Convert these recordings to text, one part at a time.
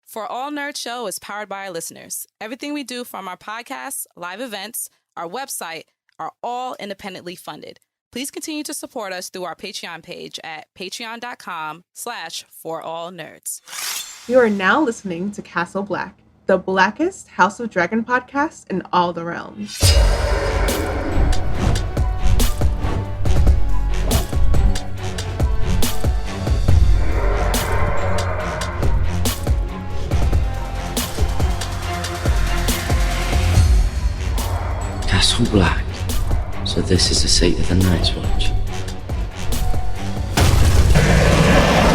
For All Nerd Show is powered by our listeners. Everything we do, from our podcasts, live events, our website, are all independently funded. Please continue to support us through our Patreon page at patreon.com/forallnerds. You are now listening to Castle Black, the blackest House of Dragon podcast in all the realms. Castle Black. So this is the seat of the Night's Watch.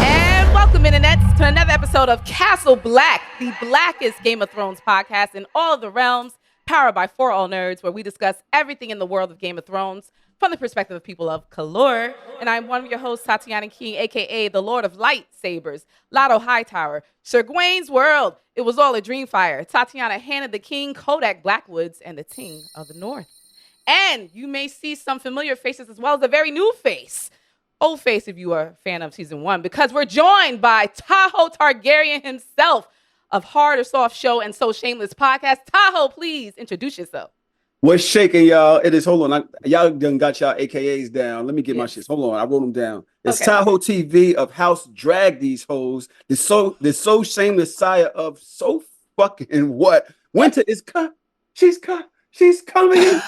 And welcome, internets, to another episode of Castle Black, the blackest Game of Thrones podcast in all of the realms, powered by For All Nerds, where we discuss everything in the world of Game of Thrones from the perspective of people of color. And I'm one of your hosts, Tatiana King, a.k.a. the Lord of Lightsabers, Lotto Hightower, Sir Gawain's World, It Was All a Dream Fire, Tatiana Hannah the King, Kodak Blackwoods, and the Ting of the North. And you may see some familiar faces as well as a very new face. Old face if you are a fan of season 1, because we're joined by Tahoe Targaryen himself of Hard or Soft Show and So Shameless podcast. Tahoe, please introduce yourself. What's shaking, y'all? It is, hold on. Y'all done got y'all AKAs down. Let me get my shit. Hold on. I wrote them down. It's okay. Tahoe TV of House Drag These Hoes. The so shameless sire of so fucking what? Winter is cut. She's cut. She's coming.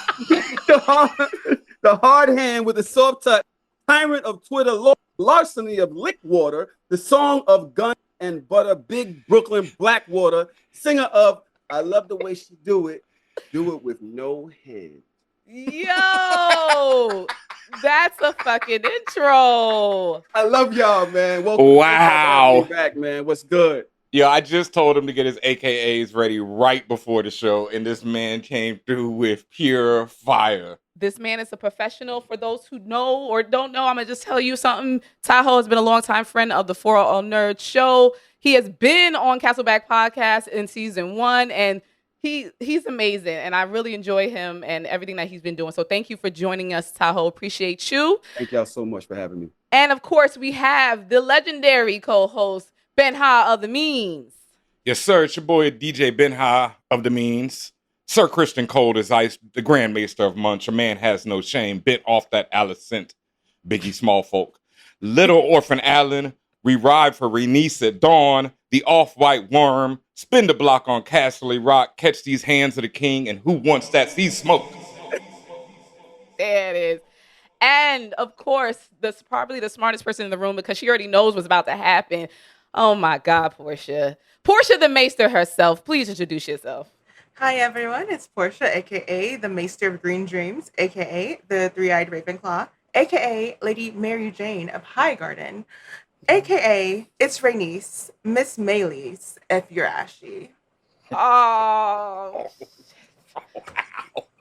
the hard hand with the soft touch. Tyrant of Twitter. Larceny of lick water. The song of gun and butter. Big Brooklyn Blackwater. Singer of I Love the Way She Do It. Do it with no hand. Yo, that's a fucking intro. I love y'all, man. Welcome. Wow. Back, man. What's good? Yeah, I just told him to get his AKAs ready right before the show, and this man came through with pure fire. This man is a professional. For those who know or don't know, I'm going to just tell you something. Tahoe has been a longtime friend of the For All Nerds show. He has been on Castleback Podcast in season 1, and he's amazing, and I really enjoy him and everything that he's been doing. So thank you for joining us, Tahoe. Appreciate you. Thank y'all so much for having me. And of course, we have the legendary co-host, BenHa of the Means. Yes, sir. It's your boy, DJ BenHa of the Means. Sir Christian Cold as Ice, the Grand Maester of Munch. A man has no shame. Bit off that Alicent, Biggie Smallfolk. Little Orphan Allen. We ride for Renice at dawn. The off-white worm. Spin the block on Castle Rock. Catch these hands of the king. And who wants that? See smoke. There it is. And of course, probably the smartest person in the room, because she already knows what's about to happen. Oh my God, Porshea. Porshea the Maester herself. Please introduce yourself. Hi, everyone. It's Porshea, a.k.a. the Maester of Green Dreams, a.k.a. the Three-Eyed Ravenclaw, a.k.a. Lady Mary Jane of Highgarden, a.k.a. it's Rhaenys, Miss Maylies, if you're ashy. Oh.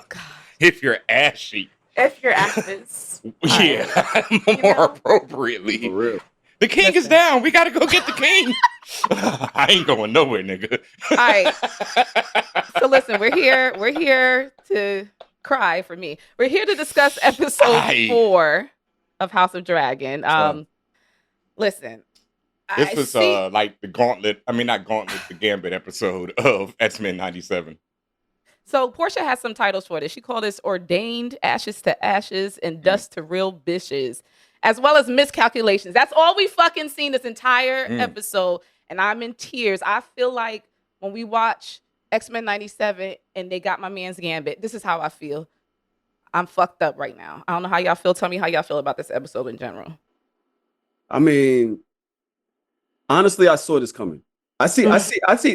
God. If you're ashy. If you're ashes. Yeah, more appropriately. For real. The king is down. We got to go get the king. I ain't going nowhere, nigga. All right. So listen, we're here to cry for me. We're here to discuss episode 4 of House of Dragon. Listen. This was like the Gauntlet. I mean, not Gauntlet, the Gambit episode of X-Men 97. So Porshea has some titles for this. She called this Ordained, Ashes to Ashes, and Dust to Real Bitches, as well as Miscalculations. That's all we fucking seen this entire episode, and I'm in tears. I feel like when we watch X-Men 97 and they got my man's Gambit, this is how I feel. I'm fucked up right now. I don't know how y'all feel. Tell me how y'all feel about this episode in general. I mean, honestly, I saw this coming. I see.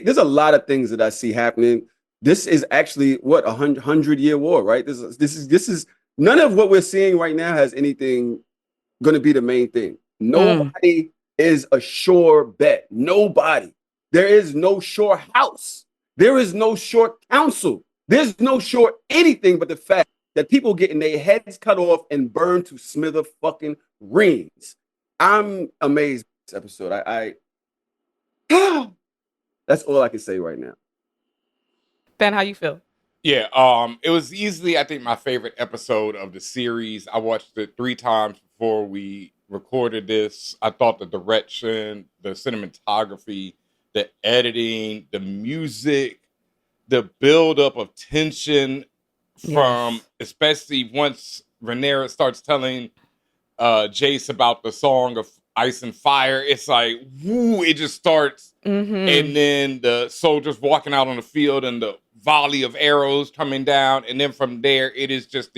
There's a lot of things that I see happening. This is actually what 100-year war, right? This is none of what we're seeing right now has anything going to be the main thing. Nobody is a sure bet. Nobody. There is no sure house. There is no sure council. There's no sure anything but the fact that people getting their heads cut off and burned to smither fucking rings. I'm amazed by this episode. That's all I can say right now. Ben, how you feel? Yeah, it was easily, I think, my favorite episode of the series. I watched it 3 times before we recorded this. I thought the direction, the cinematography, the the editing, the music, the buildup of tension from, especially once Rhaenyra starts telling Jace about the song of Ice and Fire. It's like, woo, it just starts. And then the soldiers walking out on the field and the volley of arrows coming down. And then from there, it is just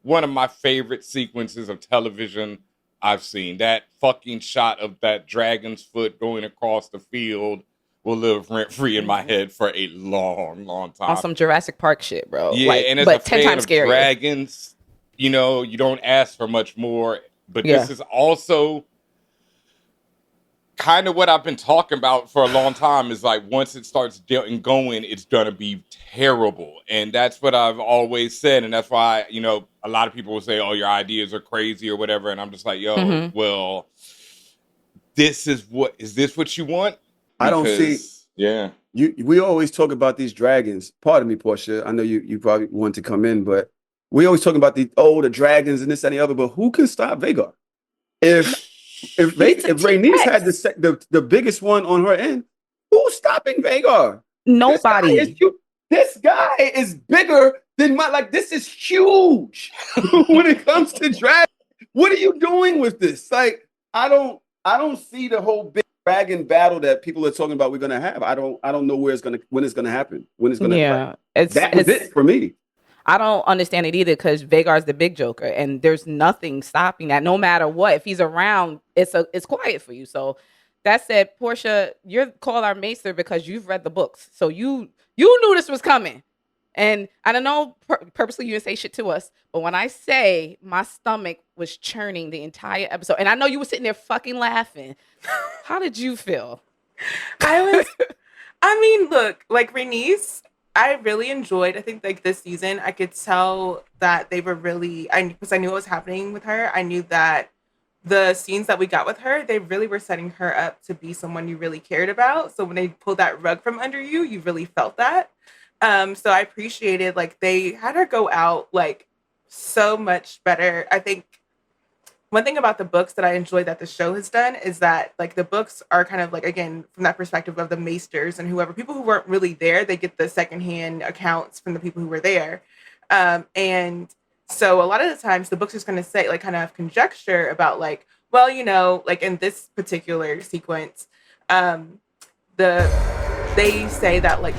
one of my favorite sequences of television I've seen. That fucking shot of that dragon's foot going across the field will live rent-free in my head for a long, long time. On some Jurassic Park shit, bro. Yeah, and as but a 10 fan times of scarier. dragons, you don't ask for much more. But this is also kind of what I've been talking about for a long time, is like, once it starts getting going, it's going to be terrible. And that's what I've always said. And that's why, a lot of people will say, oh, your ideas are crazy or whatever. And I'm just like, yo, well, is this what you want? I don't see. Yeah. We always talk about these dragons. Pardon me, Portia. I know you probably want to come in, but we always talk about the dragons and this and the other. But who can stop Vhagar? If Rhaenys had the biggest one on her end, who's stopping Vhagar? Nobody. This guy is bigger than this is huge when it comes to dragons. What are you doing with this? Like, I don't see the whole big dragon battle that people are talking about we're gonna have. I don't know when it's gonna happen. When it's gonna happen. That was it for me. I don't understand it either, because Vhagar's the big joker, and there's nothing stopping that. No matter what, if he's around, it's quiet for you. So that said, Portia, you're called our maester because you've read the books, so you knew this was coming. And I don't know, purposely you didn't say shit to us, but when I say my stomach was churning the entire episode, and I know you were sitting there fucking laughing, how did you feel? Look, like Rhaenys, I really enjoyed, I think, like, this season. I could tell that they were really, because I knew what was happening with her. I knew that the scenes that we got with her, they really were setting her up to be someone you really cared about. So when they pulled that rug from under you, you really felt that. So I appreciated, like, they had her go out, like, so much better. I think one thing about the books that I enjoy that the show has done is that, like, the books are kind of, like, again, from that perspective of the maesters and whoever, people who weren't really there, they get the secondhand accounts from the people who were there. And so a lot of the times the books are just going to say, like, kind of conjecture about, like, well, like, in this particular sequence, they say that, like,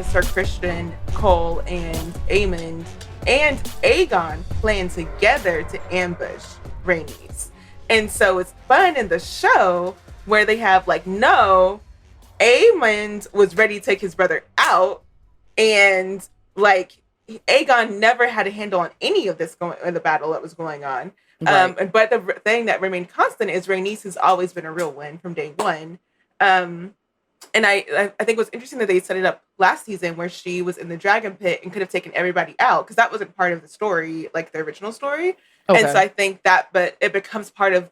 Sir Christian, Cole, and Aemond and Aegon plan together to ambush Rhaenys. And so it's fun in the show where they have, like, no, Aemond was ready to take his brother out, and, like, Aegon never had a handle on any of this in the battle that was going on. Right. But the thing that remained constant is Rhaenys has always been a real win from day one. And I think it was interesting that they set it up last season where she was in the dragon pit and could have taken everybody out, because that wasn't part of the story, like the original story. Okay. And so I think that, but it becomes part of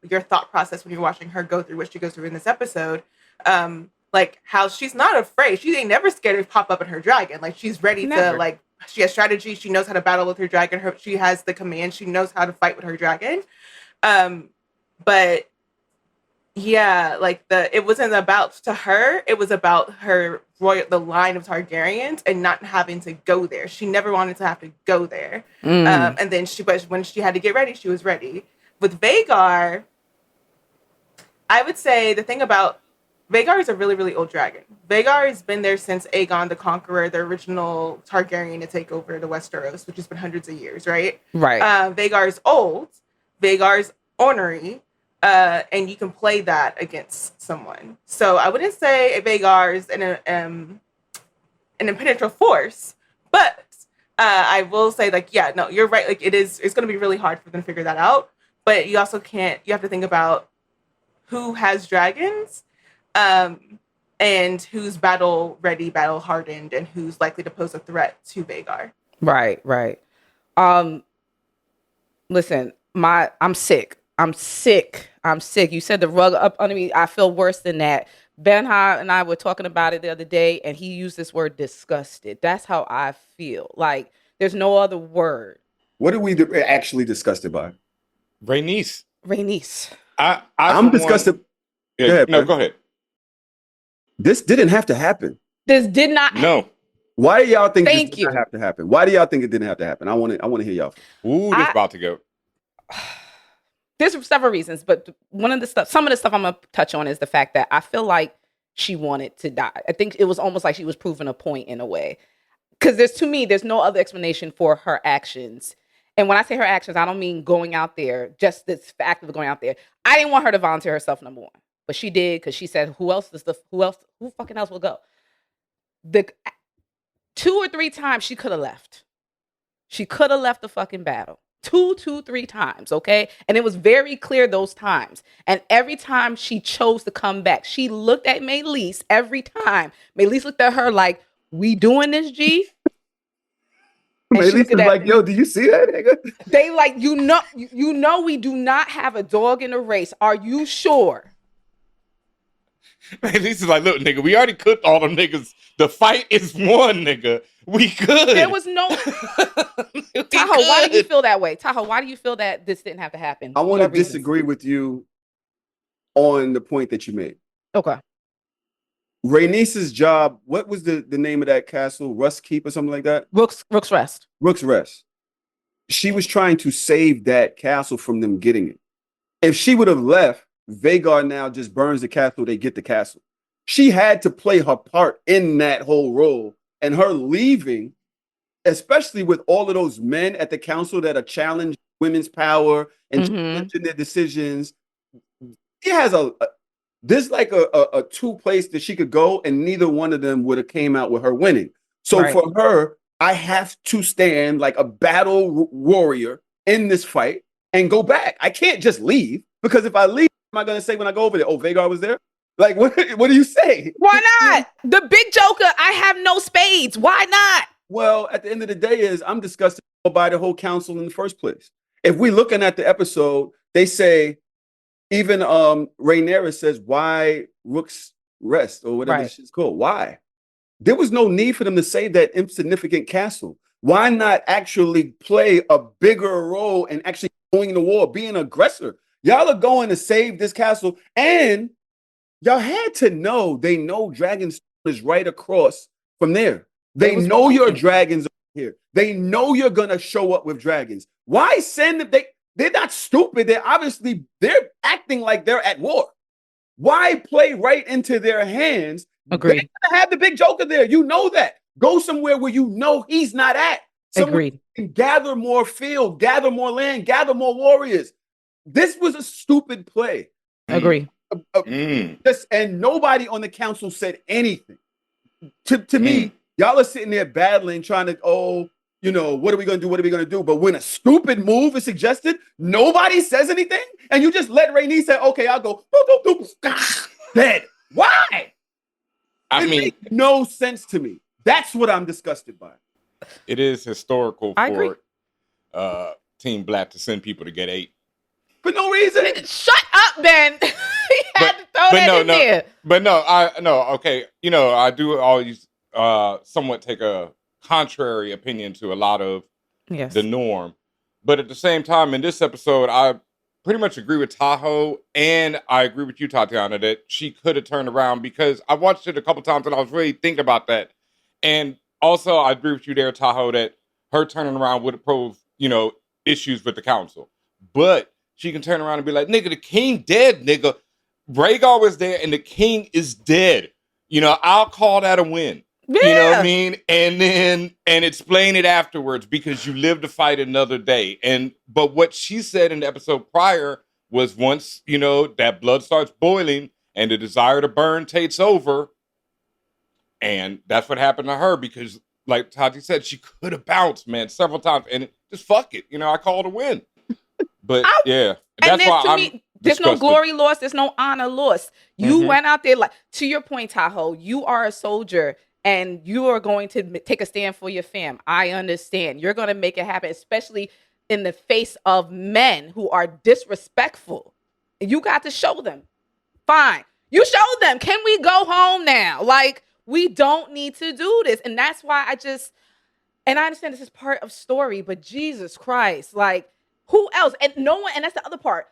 your thought process when you're watching her go through what she goes through in this episode. Like, how she's not afraid. She ain't never scared to pop up in her dragon. Like, she's ready to, like, she has strategy. She knows how to battle with her dragon. She has the command. She knows how to fight with her dragon. But yeah, like, it wasn't about to her. It was about the line of Targaryens and not having to go there. She never wanted to have to go there. And then when she had to get ready, she was ready. With Vhagar, I would say the thing about Vhagar is a really, really old dragon. Vhagar has been there since Aegon the Conqueror, the original Targaryen to take over the Westeros, which has been hundreds of years, right? Right. Vhagar is old. Vhagar is ornery. And you can play that against someone. So I wouldn't say Vhagar is an impenetrable force, but I will say, like, yeah, no, you're right. Like, it's going to be really hard for them to figure that out. But you also you have to think about who has dragons, and who's battle ready, battle hardened, and who's likely to pose a threat to Vhagar. Right. Listen, I'm sick. You said the rug up under me. I feel worse than that. BenHa and I were talking about it the other day, and he used this word disgusted. That's how I feel. Like, there's no other word. What are we actually disgusted by? Rhaenys. Rhaenys. I'm disgusted. Yeah, go ahead. This didn't have to happen. This did not. No. Why do y'all think Thank this you. did not have to happen? Why do y'all think it didn't have to happen? I want to hear y'all. Ooh, this about to go. There's several reasons, but some of the stuff I'm gonna touch on is the fact that I feel like she wanted to die. I think it was almost like she was proving a point in a way. Because there's no other explanation for her actions. And when I say her actions, I don't mean going out there, just this fact of going out there. I didn't want her to volunteer herself, number one. But she did, because she said, who fucking else will go? The 2 or 3 times she could have left. She could have left the fucking battle. 3 times, okay? And it was very clear those times. And every time she chose to come back, she looked at Maylise every time. Maylise looked at her like, we doing this, G? Maylise is like, yo, do you see that, nigga? They like, you know, we do not have a dog in the race. Are you sure? Maylise is like, look, nigga, we already cooked all them niggas. The fight is won, nigga. We good. There was no Tahoe, why do you feel that way? Tahoe, why do you feel that this didn't have to happen? I want to disagree with you on the point that you made. Okay. Rhaenys's job, what was the name of that castle? Rust Keep or something like that? Rook's Rest. Rook's Rest. She was trying to save that castle from them getting it. If she would have left, Vhagar now just burns the castle, they get the castle. She had to play her part in that whole role. And her leaving, especially with all of those men at the council that are challenging women's power and challenging their decisions, it has there's like a 2 place that she could go, and neither one of them would have came out with her winning. So for her, I have to stand like a battle warrior in this fight and go back. I can't just leave, because if I leave, am I going to say when I go over there, oh, Vhagar was there? Like, what do you say? Why not? The big joker, I have no spades. Why not? Well, at the end of the day I'm disgusted by the whole council in the first place. If we're looking at the episode, they say, even Rhaenyra says, why Rook's Rest or whatever shit's called? Why? There was no need for them to save that insignificant castle. Why not actually play a bigger role and actually going to war, being an aggressor? Y'all are going to save this castle, and y'all had to know, they know Dragonstone is right across from there. They know your dragons are here. They know you're going to show up with dragons. Why send them? They're not stupid. They're acting like they're at war. Why play right into their hands? Agreed. They're gonna have the big joker there. You know that. Go somewhere where you know he's not at. Agreed. And gather more field, gather more land, gather more warriors. This was a stupid play. Agree. And nobody on the council said anything. To me, y'all are sitting there battling, trying to, what are we going to do? What are we going to do? But when a stupid move is suggested, nobody says anything. And you just let Rhaenys say, okay, I'll go. Dead. Why? It makes no sense to me. That's what I'm disgusted by. It is historical I agree. for Team Black to send people to get 8. For no reason. Shut up, Ben. He had to throw that in there. But okay. I do always somewhat take a contrary opinion to a lot of the norm. But at the same time, in this episode, I pretty much agree with Tahoe, and I agree with you, Tatiana, that she could have turned around, because I watched it a couple times and I was really thinking about that. And also, I agree with you there, Tahoe, that her turning around would have proved, issues with the council. But she can turn around and be like, nigga, the king dead, nigga. Rhaegar was there and the king is dead. I'll call that a win. Yeah. You know what I mean? And explain it afterwards, because you live to fight another day. But what she said in the episode prior was, once, that blood starts boiling and the desire to burn takes over. And that's what happened to her, because like Tati said, she could have bounced, man, several times, and just fuck it. I called a win. But that's why I'm there's no glory lost. There's no honor lost. You went out there, like, to your point, Tahoe, you are a soldier and you are going to take a stand for your fam. I understand. You're going to make it happen, especially in the face of men who are disrespectful. You got to show them. Fine. You showed them. Can we go home now? Like, we don't need to do this. And that's why and I understand this is part of story, but Jesus Christ, like, who else? And no one, and that's the other part.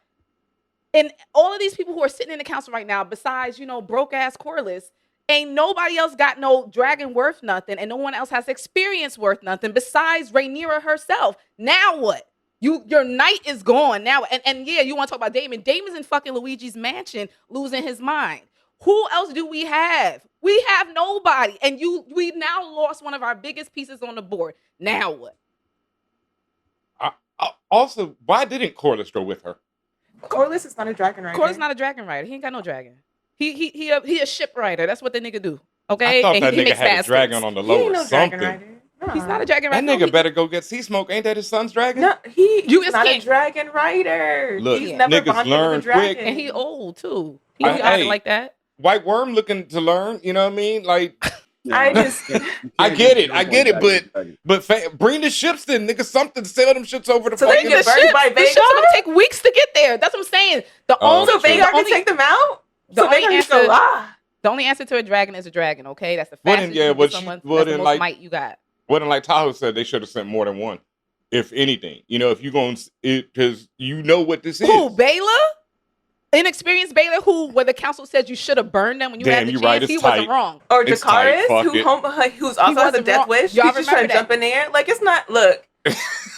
And all of these people who are sitting in the council right now, besides, broke ass Corliss, ain't nobody else got no dragon worth nothing, and no one else has experience worth nothing besides Rhaenyra herself. Now what? Your knight is gone now, and yeah, you want to talk about Daemon? Daemon's in fucking Luigi's mansion, losing his mind. Who else do we have? We have nobody, and we now lost one of our biggest pieces on the board. Now what? Also, why didn't Corlys go with her? Corlys is not a dragon rider. Corlys not a dragon rider. He ain't got no dragon. He a ship rider. That's what the nigga do. Okay, I thought and that he nigga makes had a baskets. dragon on the He low ain't or no something. dragon rider. He's not a dragon That rider. nigga better go get sea smoke. Ain't that his son's dragon? No, You he's just not a can't- dragon rider. Look, He's yeah. never niggas bonded learn with a dragon. quick. And he old too. He Hey, be acting like that. White Worm looking to learn. You know what I mean? Like, I just, I get it, but bring the ships then, nigga. Something, sail them ships over the So they fucking. get The burned ships, by the ships Vhagar? gonna take weeks to get there. That's what I'm saying. The Oh, only so true. Vhagar can take them out? the So only Vhagar just answer- go, ah. The only answer to a dragon is a dragon. Okay, that's the Well, fastest then, yeah, you well, get someone. well, That's the then, most like- might you got. Well, then, like Tahoe said, they should have sent more than one, if anything. You know, if you going because you know what this Who, is. Baylor? Inexperienced Baylor, where the council said you should have burned them when you Damn, had the you chance. right, it's He wasn't tight. wrong. Or It's tight, Dracarys, fuck it. who's also has a wasn't death wrong. wish. Y'all He's just trying to remember jump in there. Like, it's not, look.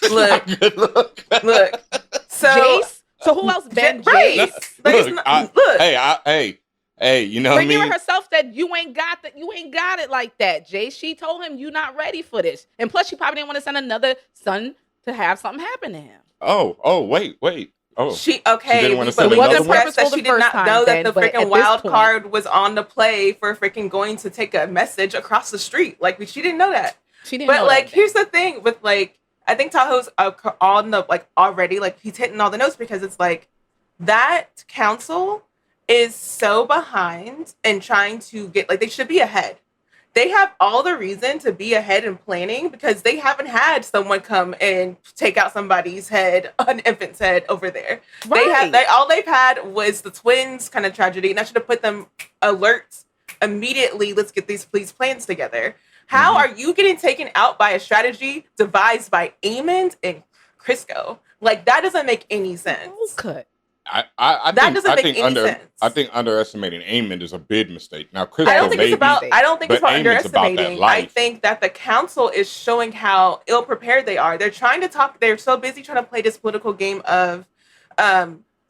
Look. Look. Look. So, Jace? So who else banned right. Jace? Like, it's Look, not, look. Hey, you know what I Rhaenyra mean? herself said you ain't got it like that, Jace. She told him you not ready for this. And plus she probably didn't want to send another son to have something happen to him. Wait. Oh, She didn't wanna we send believe another the one? press that Purposeful she the did first not know time, that the but at freaking this wild point- card was on the play for freaking going to take a message across the street. Like, she didn't know that. She didn't know But like, that. here's the thing with like, I think Tahoe's on the like already like he's hitting all the notes because it's like that council is so behind and trying to get like they should be ahead. They have all the reason to be ahead in planning because they haven't had someone come and take out somebody's head, an infant's head over there. Right. All they've had was the twins kind of tragedy, and that should have put them alert immediately. Let's get these plans together. How are you getting taken out by a strategy devised by Aemond and Crisco? Like, that doesn't make any sense. Cut. That doesn't make any sense. I think underestimating Aemond is a big mistake. Now, Chris, I don't think maybe, it's about. I don't think it's but about Aemond's about that underestimating. life. I think that the council is showing how ill prepared they are. They're trying to talk. They're so busy trying to play this political game of,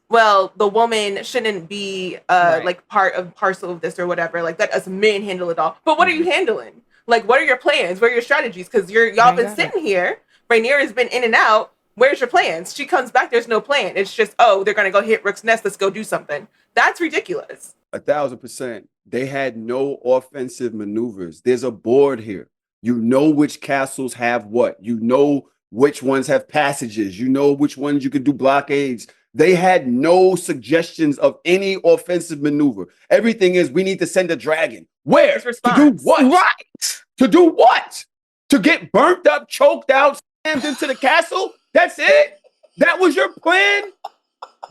well, the woman shouldn't be Right. like part of parcel of this or whatever. Like, let us men handle it all. But what are you handling? Like, what are your plans? What are your strategies? Because y'all been Exactly. sitting here. Rhaenyra's been in and out. Where's your plans? She comes back. There's no plan. It's just, oh, they're gonna go hit Rook's Nest. Let's go do something. That's ridiculous. 1,000%. They had no offensive maneuvers. There's a board here. You know which castles have what. You know which ones have passages. You know which ones you can do blockades. They had no suggestions of any offensive maneuver. Everything is, we need to send a dragon. Where? His To response. do what? Right. To do what? To get burnt up, choked out, slammed into the castle? That's it? That was your plan?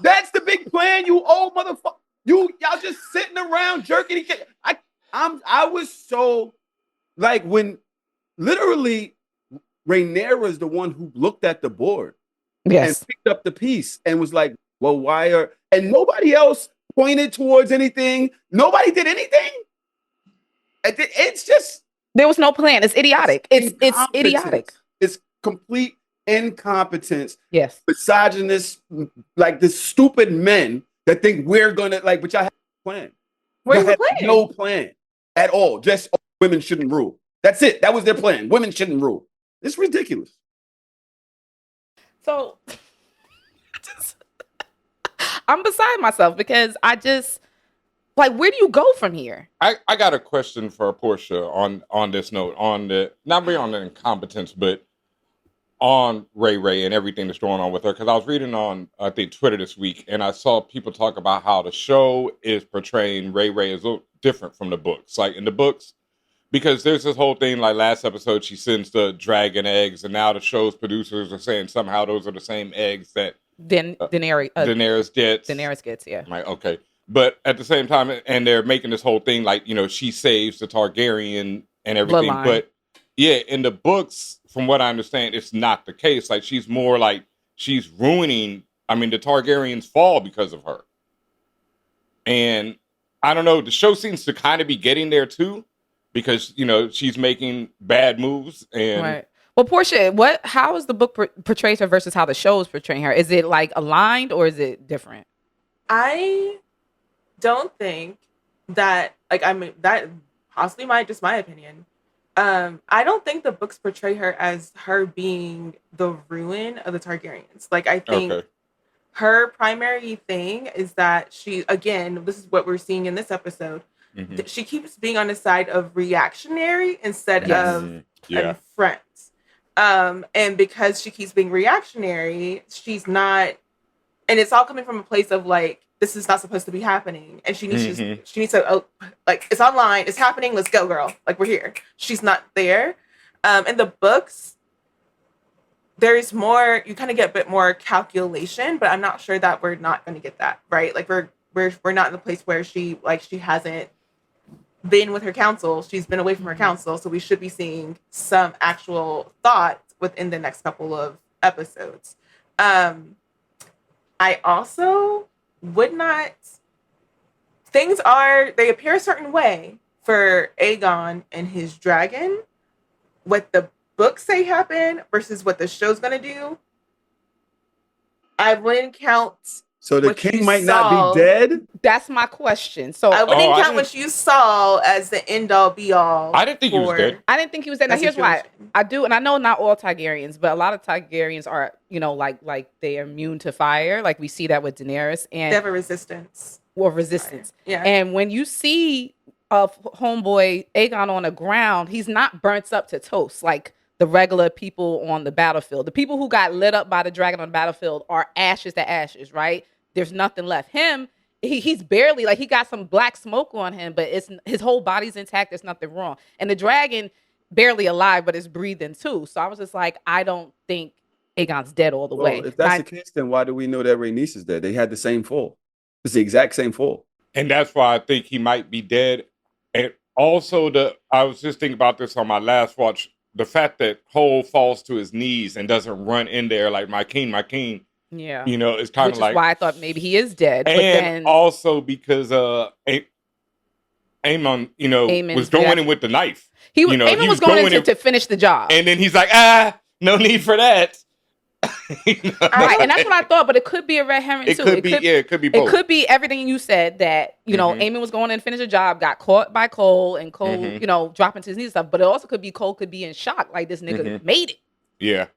That's the big plan, you old motherfucker. Y'all just sitting around jerking each other. I was so like when literally Rhaenyra is the one who looked at the board Yes. and picked up the piece and was like, well, why are and nobody else pointed towards anything. Nobody did anything. It's just There was no plan. It's idiotic. It's incompetence. idiotic. It's complete incompetence. Yes. Misogynist, like the stupid men that think we're gonna like, but y'all have a plan. Where's Y'all the had plan? no plan at all. Just women shouldn't rule. That's it. That was their plan. Women shouldn't rule. It's ridiculous. So I'm beside myself because I just like, where do you go from here? I got a question for Portia on this note, on the not really on the incompetence, but on Ray and everything that's going on with her. Because I was reading on I think Twitter this week, and I saw people talk about how the show is portraying Ray as a little different from the books. Like in the books, because there's this whole thing. Like last episode, she sends the dragon eggs, and now the show's producers are saying somehow those are the same eggs that Daenerys gets. Yeah. I'm like, okay. But at the same time, and they're making this whole thing like, you know, she saves the Targaryen and everything. Bloodline. But yeah, in the books, from what I understand, it's not the case. Like she's more like she's ruining. I mean, the Targaryens fall because of her. And I don't know. The show seems to kind of be getting there too, because she's making bad moves and. Right. Well, Porshea, how is the book portrays her versus how the show is portraying her? Is it like aligned or is it different? I don't think that, like, I mean, that possibly just my opinion. I don't think the books portray her as her being the ruin of the Targaryens. Like, I think her primary thing is that this is what we're seeing in this episode. Mm-hmm. She keeps being on the side of reactionary instead of confront. And because she keeps being reactionary, she's not, and it's all coming from a place of like, this is not supposed to be happening. And she needs to, like, it's online, it's happening, let's go, girl. Like, we're here. She's not there. In the books, there's more, you kind of get a bit more calculation, but I'm not sure that we're not going to get that, right? Like, we're not in the place where she hasn't been with her council. She's been away from her council. So we should be seeing some actual thought within the next couple of episodes. I also would not, they appear a certain way for Aegon and his dragon. What the books say happen versus what the show's going to do, I wouldn't count. So the king might not be dead? That's my question. So I wouldn't count what you saw as the end all be all. I didn't think he was dead. I didn't think he was dead. Now here's why. I do, and I know not all Targaryens, but a lot of Targaryens are, like they are immune to fire. Like we see that with Daenerys, and they have a resistance. Or resistance. Fire. Yeah. And when you see homeboy Aegon on the ground, he's not burnt up to toast like the regular people on the battlefield. The people who got lit up by the dragon on the battlefield are ashes to ashes, right? There's nothing left. Him, he's barely, like, he got some black smoke on him, but his whole body's intact. There's nothing wrong. And the dragon, barely alive, but is breathing too. So I was just like, I don't think Aegon's dead all the way. If that's the case, then why do we know that Rhaenys is dead? They had the same fall. It's the exact same fall. And that's why I think he might be dead. And also, I was just thinking about this on my last watch, the fact that Cole falls to his knees and doesn't run in there like, my king. Yeah. It's kind of like... Which is why I thought maybe he is dead. And but then, also because Aemon, was going in with the knife. Aemon was going in to finish the job. And then he's like, no need for that. Right, and that's what I thought, but it could be a red herring too. It could be both. It could be everything you said, that, Aemon was going in to finish a job, got caught by Cole, and Cole, dropping to his knees and stuff. But it also could be Cole could be in shock, like this nigga made it. Yeah.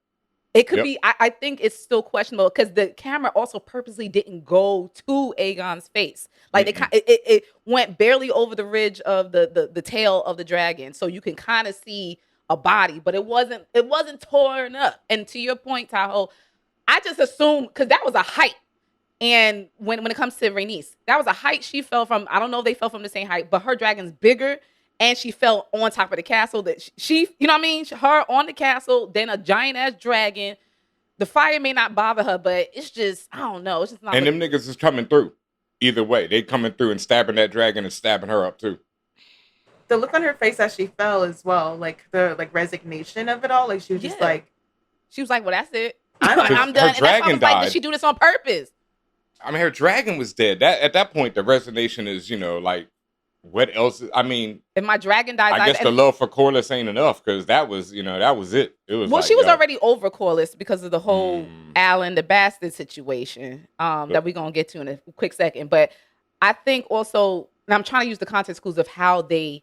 It could be, I think it's still questionable because the camera also purposely didn't go to Aegon's face. Like it went barely over the ridge of the tail of the dragon. So you can kind of see a body, but it wasn't torn up. And to your point, Tahoe, I just assumed, because that was a height. And when it comes to Rhaenys, that was a height she fell from. I don't know if they fell from the same height, but her dragon's bigger. And she fell on top of the castle. That she, you know what I mean? Her on the castle, then a giant ass dragon. The fire may not bother her, but it's just, I don't know. It's just not. And them niggas is coming through. Either way, they coming through and stabbing that dragon and stabbing her up too. The look on her face as she fell as well, like the resignation of it all. Like she was just like, she was like, well, that's it. I'm done. Her And that's why I dragon was like, died. did she do this on purpose? I mean, her dragon was dead. At that point, the resignation is, like, what else? I mean, if my dragon dies, I guess the love for Corlys ain't enough, because that was, that was it. It was. Well, like, she was already over Corlys because of the whole Alan the Bastard situation that we're gonna get to in a quick second. But I think also, and I'm trying to use the context clues of how they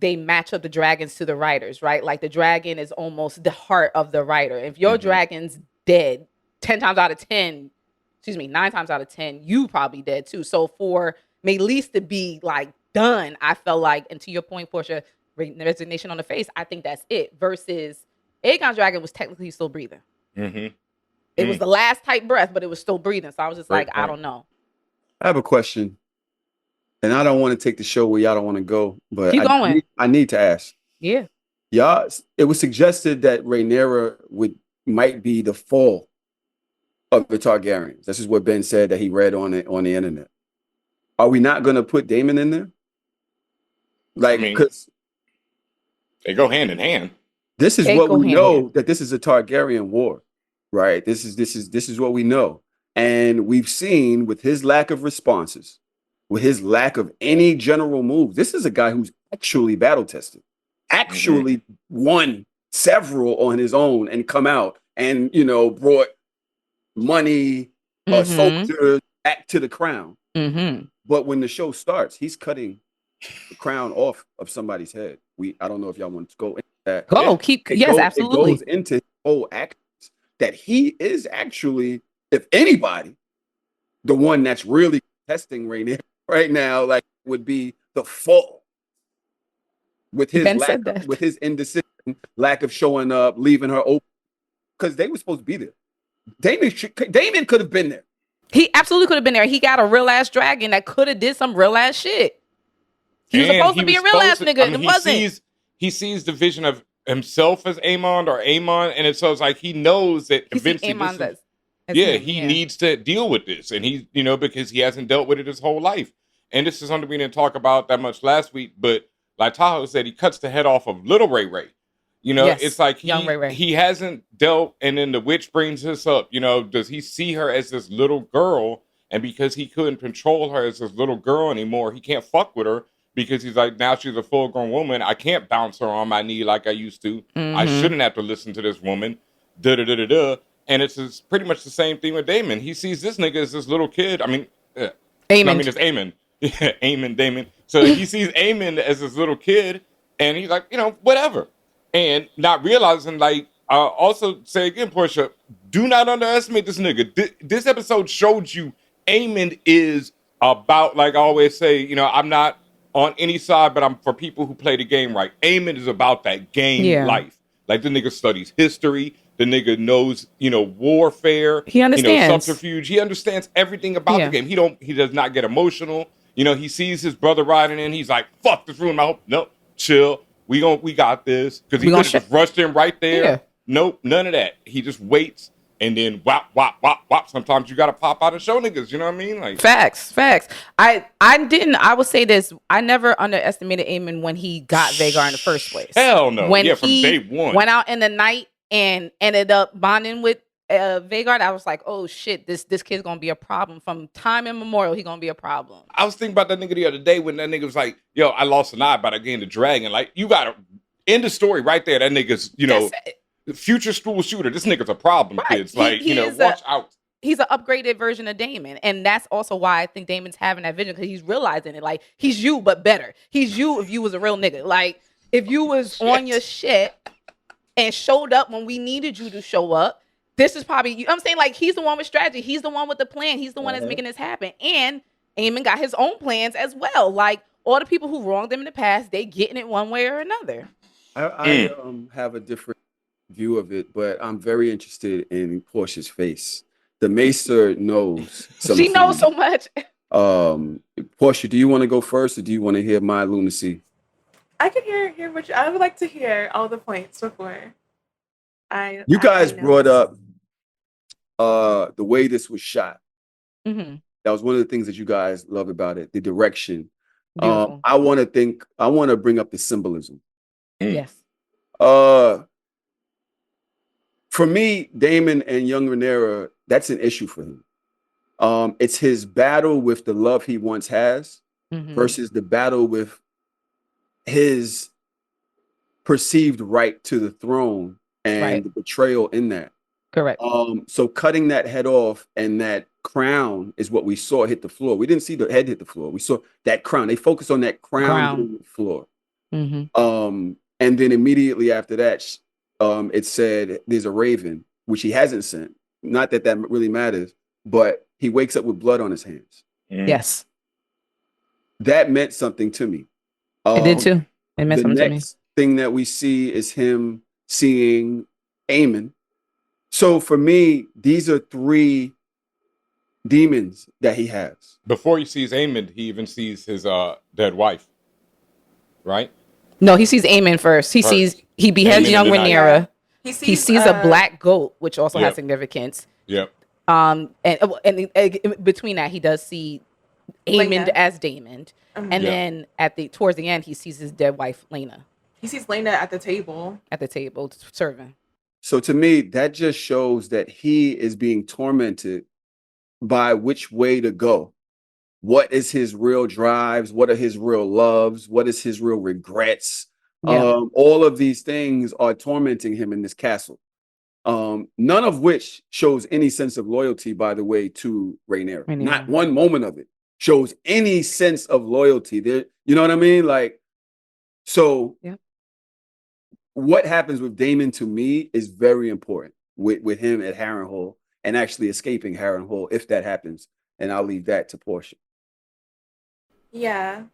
match up the dragons to the writers, right? Like the dragon is almost the heart of the writer. If your dragon's dead, 9 times out of 10, you probably dead too. So for Meleese to be like done, I felt like, and to your point, Porshea, resignation on the face, I think that's it. Versus Aegon's dragon was technically still breathing. It was the last tight breath, but it was still breathing. So I was just I don't know. I have a question. And I don't want to take the show where y'all don't want to go, but keep going. I need to ask. Yeah. Y'all, it was suggested that Rhaenyra might be the fall of the Targaryens. This is what Ben said that he read on the internet. Are we not going to put Daemon in there? Like, because they go hand in hand. This is what we know, that this is a Targaryen war, right? This is what we know, and we've seen with his lack of responses, with his lack of any general moves. This is a guy who's actually battle tested, actually won several on his own and come out and, you know, brought money, soldiers back to the crown. But when the show starts, he's cutting the crown off of somebody's head. I don't know if y'all want to go into that. Absolutely. It goes into his whole act that he is actually, if anybody, the one that's really testing right now, like, would be the fault with his with his indecision, lack of showing up, leaving her open, because they were supposed to be there. Daemon could have been there. He absolutely could have been there. He got a real ass dragon that could have did some real ass shit. He was supposed to be a real ass nigga, and it wasn't. He sees the vision of himself as Aemon, and it's like he knows that eventually he needs to deal with this, and he, you know, because he hasn't dealt with it his whole life. And this is something we didn't talk about that much last week, but like Tahoe said, he cuts the head off of little Ray Ray. You know, it's like young Ray Ray. He hasn't dealt, and then the witch brings this up. You know, does he see her as this little girl? And because he couldn't control her as this little girl anymore, he can't fuck with her because he's like, now she's a full-grown woman. I can't bounce her on my knee like I used to. I shouldn't have to listen to this woman. And it's pretty much the same thing with Daemon. He sees this nigga as this little kid. I mean, it's Aemon. Aemon, Daemon. So he sees Aemon as this little kid, and he's like, you know, whatever. And not realizing, like, also say again, Porshea, do not underestimate this nigga. This episode showed you Aemon is about, like I always say, you know, I'm not on any side, but I'm for people who play the game right. Aemon is about that game life. Like, the nigga studies history. The nigga knows, you know, warfare. He understands. You know, subterfuge. He understands everything about the game. He does not get emotional. You know, he sees his brother riding in. He's like, fuck this room. I hope, nope, chill. We got this. Because he could have just rushed in right there. Yeah. Nope, none of that. He just waits and then whop, whop, whop, whop. Sometimes you got to pop out and show niggas. You know what I mean? Like, facts. I will say this. I never underestimated Aemon when he got Vhagar in the first place. Hell no. When from day one. Went out in the night and ended up bonding with Vhagar, I was like, oh shit, this kid's gonna be a problem. From time immemorial, he's gonna be a problem. I was thinking about that nigga the other day when that nigga was like, yo, I lost an eye, but I gained a dragon. Like, you gotta end the story right there. That nigga's, you know, future school shooter. This nigga's a problem, kids. Like, watch out. He's an upgraded version of Daemon. And that's also why I think Daemon's having that vision, because he's realizing it. Like, he's you, but better. He's you if you was a real nigga. Like, if you was on your shit and showed up when we needed you to show up, this is probably, you know what I'm saying? Like, he's the one with strategy. He's the one with the plan. He's the one that's making this happen. And Aemon got his own plans as well. Like, all the people who wronged him in the past, they getting it one way or another. I have a different view of it, but I'm very interested in Portia's face. The Maester knows something. She knows so much. Porshea, do you want to go first, or do you want to hear my lunacy? I can hear what I would like to hear all the points before. You guys brought up the way this was shot. Mm-hmm. That was one of the things that you guys love about it, the direction. I want to bring up the symbolism. Yes. For me, Daemon and young Rhaenyra, that's an issue for him. It's his battle with the love he once has versus the battle with his perceived right to the throne and the betrayal in that. Correct. So cutting that head off and that crown is what we saw hit the floor. We didn't see the head hit the floor. We saw that crown. They focused on that crown hitting the floor. And then immediately after that, it said there's a raven, which he hasn't sent. Not that really matters, but he wakes up with blood on his hands. Yes. That meant something to me. It did too. It meant something to me. The next thing that we see is him seeing Aemon. So for me, these are 3 demons that he has. Before he sees Aemon, he even sees his dead wife. Right? No, he sees Aemon first. He beheads young Rhaenyra. He sees a black goat, which also has significance. Yep. And between that, he does see Aemon as Daemon. And then towards the end, he sees his dead wife, Laena. He sees Laena at the table. Serving. So to me, that just shows that he is being tormented by which way to go. what is his real drives, what are his real loves, what is his real regrets. All of these things are tormenting him in this castle. None of which shows any sense of loyalty, by the way, to Rhaenyra. Not one moment of it shows any sense of loyalty there. You know what I mean? Like, so what happens with Daemon to me is very important with him at Harrenhal and actually escaping Harrenhal if that happens. And I'll leave that to Portia. Yeah.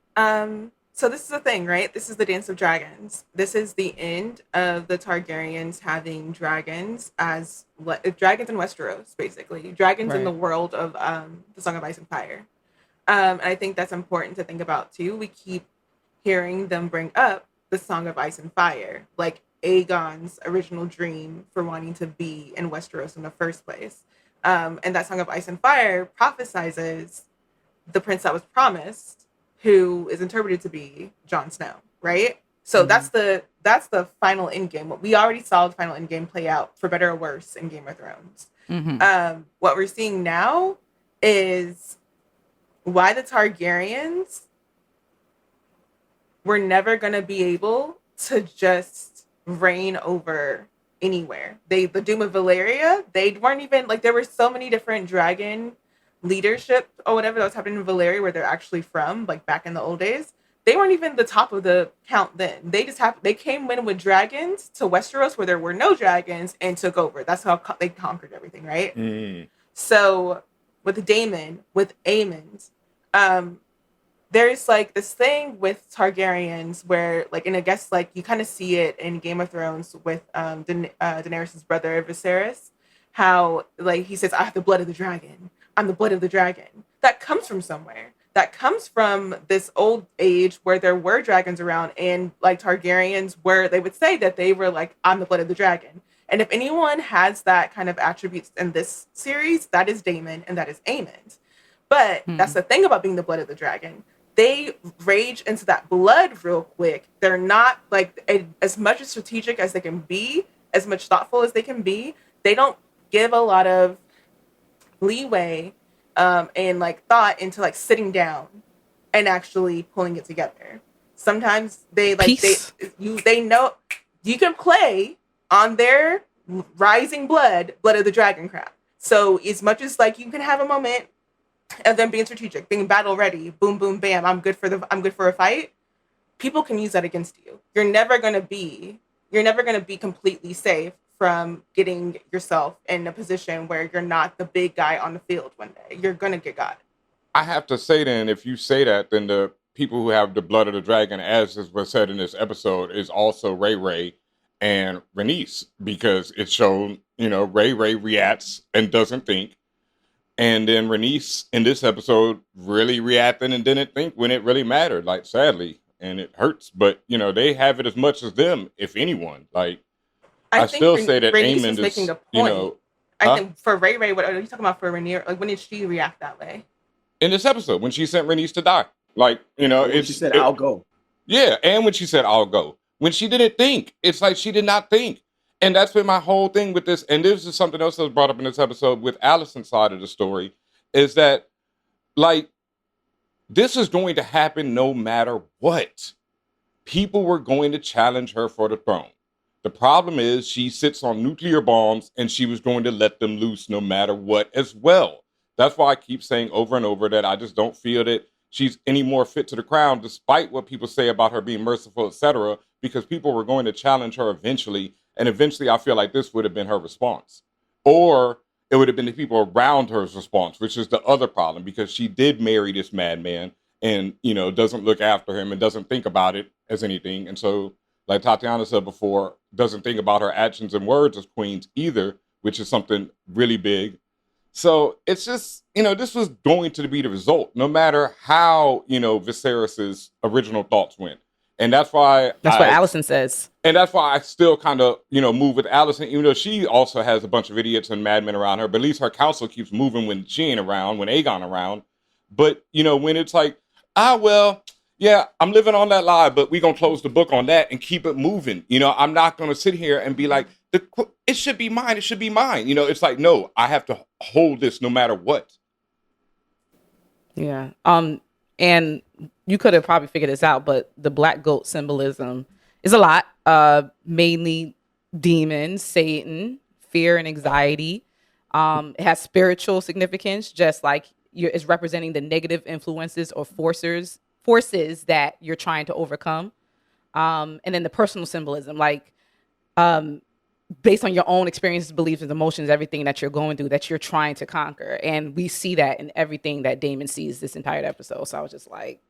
So this is the thing, right? This is the Dance of Dragons. This is the end of the Targaryens having dragons as dragons in Westeros, basically. Dragons in the world of the Song of Ice and Fire. And I think that's important to think about too. We keep hearing them bring up the Song of Ice and Fire, like Aegon's original dream for wanting to be in Westeros in the first place. And that Song of Ice and Fire prophesizes the prince that was promised, who is interpreted to be Jon Snow, right? So that's the final end game. We already saw the final end game play out, for better or worse, in Game of Thrones. What we're seeing now is why the Targaryens were never going to be able to just reign over anywhere. The Doom of Valyria, they weren't even, like, there were so many different dragon leadership or whatever that was happening in Valyria, where they're actually from, like back in the old days. They weren't even the top of the count then. They came in with dragons to Westeros where there were no dragons and took over. That's how they conquered everything, right? So with Daemon, with Aemond, there's like this thing with Targaryens where, like, and I guess like you kind of see it in Game of Thrones with Daenerys' brother Viserys, how like he says, I have the blood of the dragon. I'm the blood of the dragon. That comes from somewhere. That comes from this old age where there were dragons around, and like Targaryens, where they would say that they were like, I'm the blood of the dragon. And if anyone has that kind of attributes in this series, that is Daemon and that is Aemond. But that's the thing about being the blood of the dragon. They rage into that blood real quick. They're not like as much as strategic as they can be, as much thoughtful as they can be. They don't give a lot of leeway and like thought into like sitting down and actually pulling it together. Sometimes they like they know you can play on their rising blood of the dragon crap. So as much as like you can have a moment of them being strategic, being battle ready, boom boom bam, I'm good for a fight. People can use that against you. You're never gonna be completely safe from getting yourself in a position where you're not the big guy on the field one day. You're going to get got. I have to say then, if you say that, then the people who have the blood of the dragon, as was said in this episode, is also Ray and Rhaenys, because it's shown, Ray reacts and doesn't think. And then Rhaenys in this episode really reacted and didn't think when it really mattered, like, sadly, and it hurts. But, they have it as much as them, if anyone. Like, I still say that Aemond is making a point. I think for Ray, what are you talking about for Rhaenyra? Like, when did she react that way? In this episode, when she sent Rhaenys to die. Like, when she said, I'll go. Yeah, and when she said, I'll go. When she didn't think. It's like she did not think. And that's been my whole thing with this. And this is something else that was brought up in this episode with Alicent's side of the story, is that, like, this is going to happen no matter what. People were going to challenge her for the throne. The problem is she sits on nuclear bombs and she was going to let them loose no matter what as well. That's why I keep saying over and over that I just don't feel that she's any more fit to the crown, despite what people say about her being merciful, etc., because people were going to challenge her eventually. And eventually I feel like this would have been her response. Or it would have been the people around her's response, which is the other problem, because she did marry this madman and, doesn't look after him and doesn't think about it as anything. And so, like Tatiana said before, doesn't think about her actions and words as queens either, which is something really big. So it's just, this was going to be the result, no matter how, Viserys's original thoughts went. And that's why what Alicent says. And that's why I still kind of, move with Alicent, even though she also has a bunch of idiots and madmen around her. But at least her council keeps moving when she ain't around, when Aegon around. But, when it's like, yeah, I'm living on that lie, but we're going to close the book on that and keep it moving. I'm not going to sit here and be like, it should be mine. It should be mine. It's like, no, I have to hold this no matter what. Yeah. And you could have probably figured this out, but the black goat symbolism is a lot. Mainly demons, Satan, fear and anxiety. It has spiritual significance, just like it's representing the negative influences or forces that you're trying to overcome. And then the personal symbolism, like based on your own experiences, beliefs, and emotions, everything that you're going through that you're trying to conquer. And we see that in everything that Daemon sees this entire episode. So I was just like,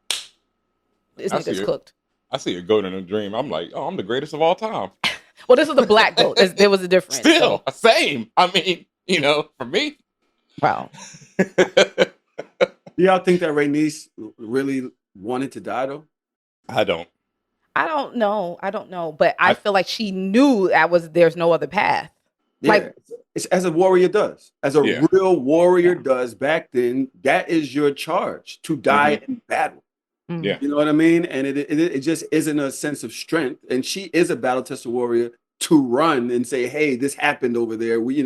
this nigga's cooked. I see a goat in a dream. I'm like, oh, I'm the greatest of all time. Well, this was a black goat. There was a difference. Still, same. I mean, for me. Wow. Y'all think that Rhaenys really wanted to die, though? I don't know. But I feel like she knew there's no other path. Yeah, like, it's as a warrior does. As a real warrior does back then, that is your charge, to die in battle. Yeah. You know what I mean? And it just isn't a sense of strength. And she is a battle-tested warrior to run and say, hey, this happened over there. We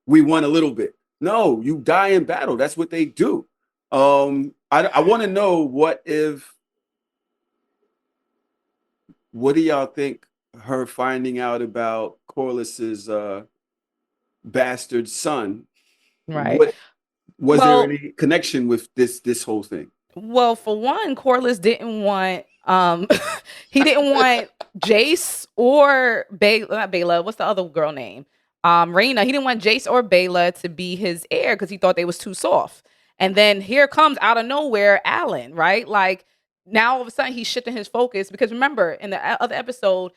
won a little bit. No, you die in battle. That's what they do. I want to know what do y'all think her finding out about Corlys's bastard son? Right. Was there any connection with this whole thing? Well, for one, Corlys didn't want he didn't want Jace or not Baela. What's the other girl name? Rhaena. He didn't want Jace or Baela to be his heir because he thought they was too soft. And then here comes out of nowhere Alan, right? Like now all of a sudden he's shifting his focus because remember in the other episode,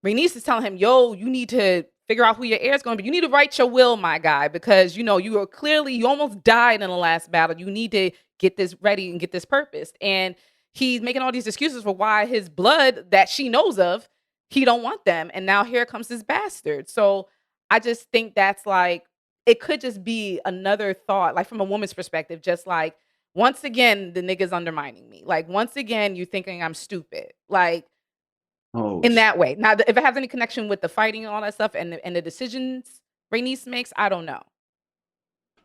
Rhaenys is telling him, yo, you need to figure out who your heir is going to be. You need to write your will, my guy, because you almost died in the last battle. You need to get this ready and get this purposed. And he's making all these excuses for why his blood that she knows of, he don't want them. And now here comes this bastard. So I just think that's like, it could just be another thought, like from a woman's perspective, just like, once again, the nigga's undermining me. Like, once again, you thinking I'm stupid. Like, in that way. Now, if it has any connection with the fighting and all that stuff and the decisions Rhaenys makes, I don't know.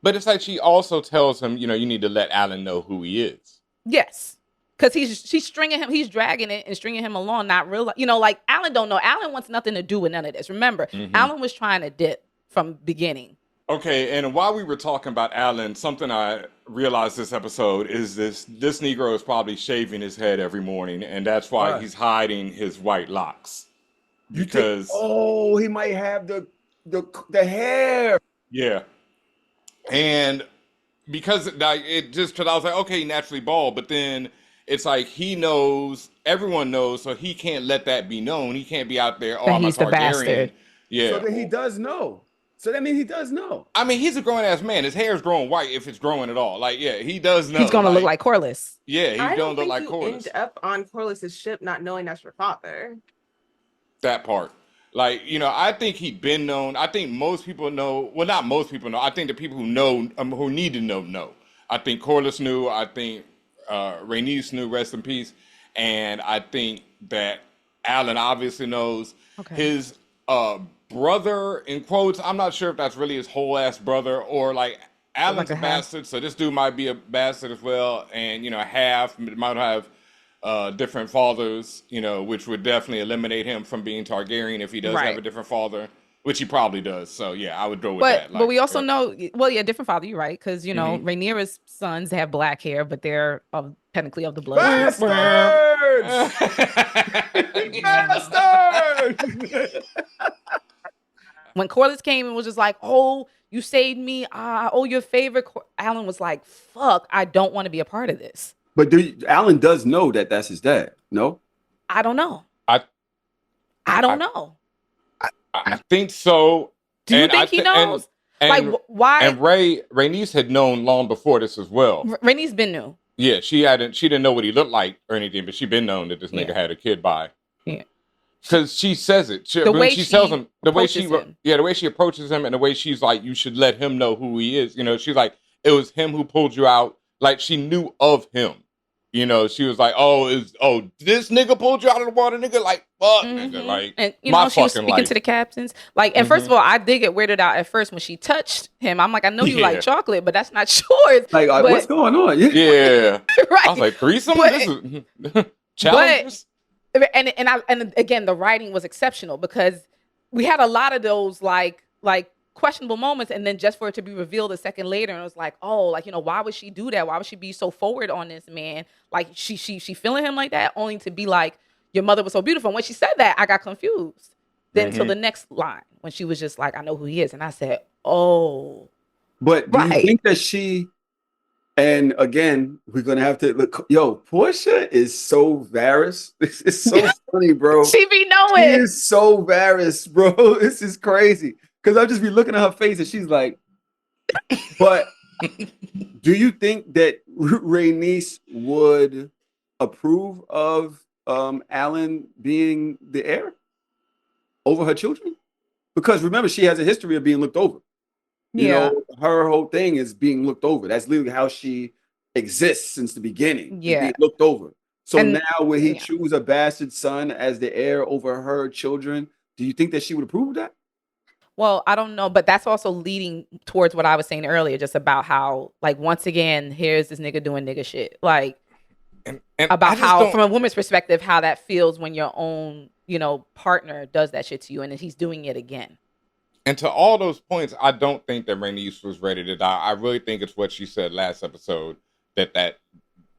But it's like she also tells him, you need to let Alan know who he is. Yes. Because she's stringing him, he's dragging it and stringing him along, not real. Like Alan don't know. Alan wants nothing to do with none of this. Remember, Alan was trying to dip from beginning. Okay, and while we were talking about Alan, something I realized this episode is this Negro is probably shaving his head every morning, and that's why he's hiding his white locks. Because he might have the hair. Yeah. And because I was like, okay, he naturally bald, but then it's like everyone knows, so he can't let that be known. He can't be out there, I'm a Targaryen. The bastard. Yeah. So then he does know. So that means he does know. I mean, he's a grown-ass man. His hair's growing white if it's growing at all. Like, yeah, he does know. He's going to look like Corlys. Yeah, he's going to look like Corlys. End up on Corlys's ship not knowing that's your father. That part. Like, I think he'd been known. I think most people know. Well, not most people know. I think the people who know, who need to know. I think Corlys knew. I think Rhaenys knew, rest in peace. And I think that Alan obviously knows. Okay. His brother, in quotes, I'm not sure if that's really his whole ass brother or like Alan's a bastard, so this dude might be a bastard as well, and might have different fathers, which would definitely eliminate him from being Targaryen if he does have a different father, which he probably does. So yeah, I would go with that. But we also know, different father. You're right, because Rhaenyra's sons have black hair, but they're technically of the blood. Bastards! Bastards! When Corlys came and was just like, oh, you saved me. Your favorite. Alan was like, fuck, I don't want to be a part of this. But Alan does know that that's his dad, no? I don't know. I don't know. I think so. Do you think he knows? Why? And Rhaenys had known long before this as well. Rhaenys been new. Yeah, she didn't know what he looked like or anything, but she been known that this nigga had a kid by. Yeah. Because she says it. The way she tells him, the way she approaches him, and the way she's like, you should let him know who he is. She's like, it was him who pulled you out. Like she knew of him. You know, she was like, this nigga pulled you out of the water, nigga. Like, fuck, nigga. Like, And you my know, she was fucking speaking life. to the captains. Like, and first of all, I did get weirded out at first when she touched him. I'm like, I know you like chocolate, but that's not yours. Like, But- what's going on? Yeah. right. I was like, threesome? But- This is challenges? And again, the writing was exceptional because we had a lot of those like questionable moments, and then just for it to be revealed a second later, and it was like, oh, like, you know, why would she do that? Why would she be so forward on this man? Like, she feeling him like that, only to be like, your mother was so beautiful. And when she said that, I got confused. Then until the next line, when she was just like, I know who he is, and I said, oh. But do you think that she? And again, we're gonna have to look. Yo, Portia is so Varys. This is so funny, bro. She be knowing. She is so Varys, bro. This is crazy. Because I'll just be looking at her face and she's like, but do you think that Rhaenys would approve of Alan being the heir over her children? Because remember, she has a history of being looked over. You know, her whole thing is being looked over. That's literally how she exists since the beginning. Yeah. Being looked over. So And- now will he choose a bastard son as the heir over her children? Do you think that she would approve of that? Well, I don't know, but that's also leading towards what I was saying earlier, just about how, like, once again, here's this nigga doing nigga shit. Like, And about how, from a woman's perspective, how that feels when your own, you know, partner does that shit to you, and then he's doing it again. And to all those points, I don't think that Rhaenys was ready to die. I really think it's what she said last episode, that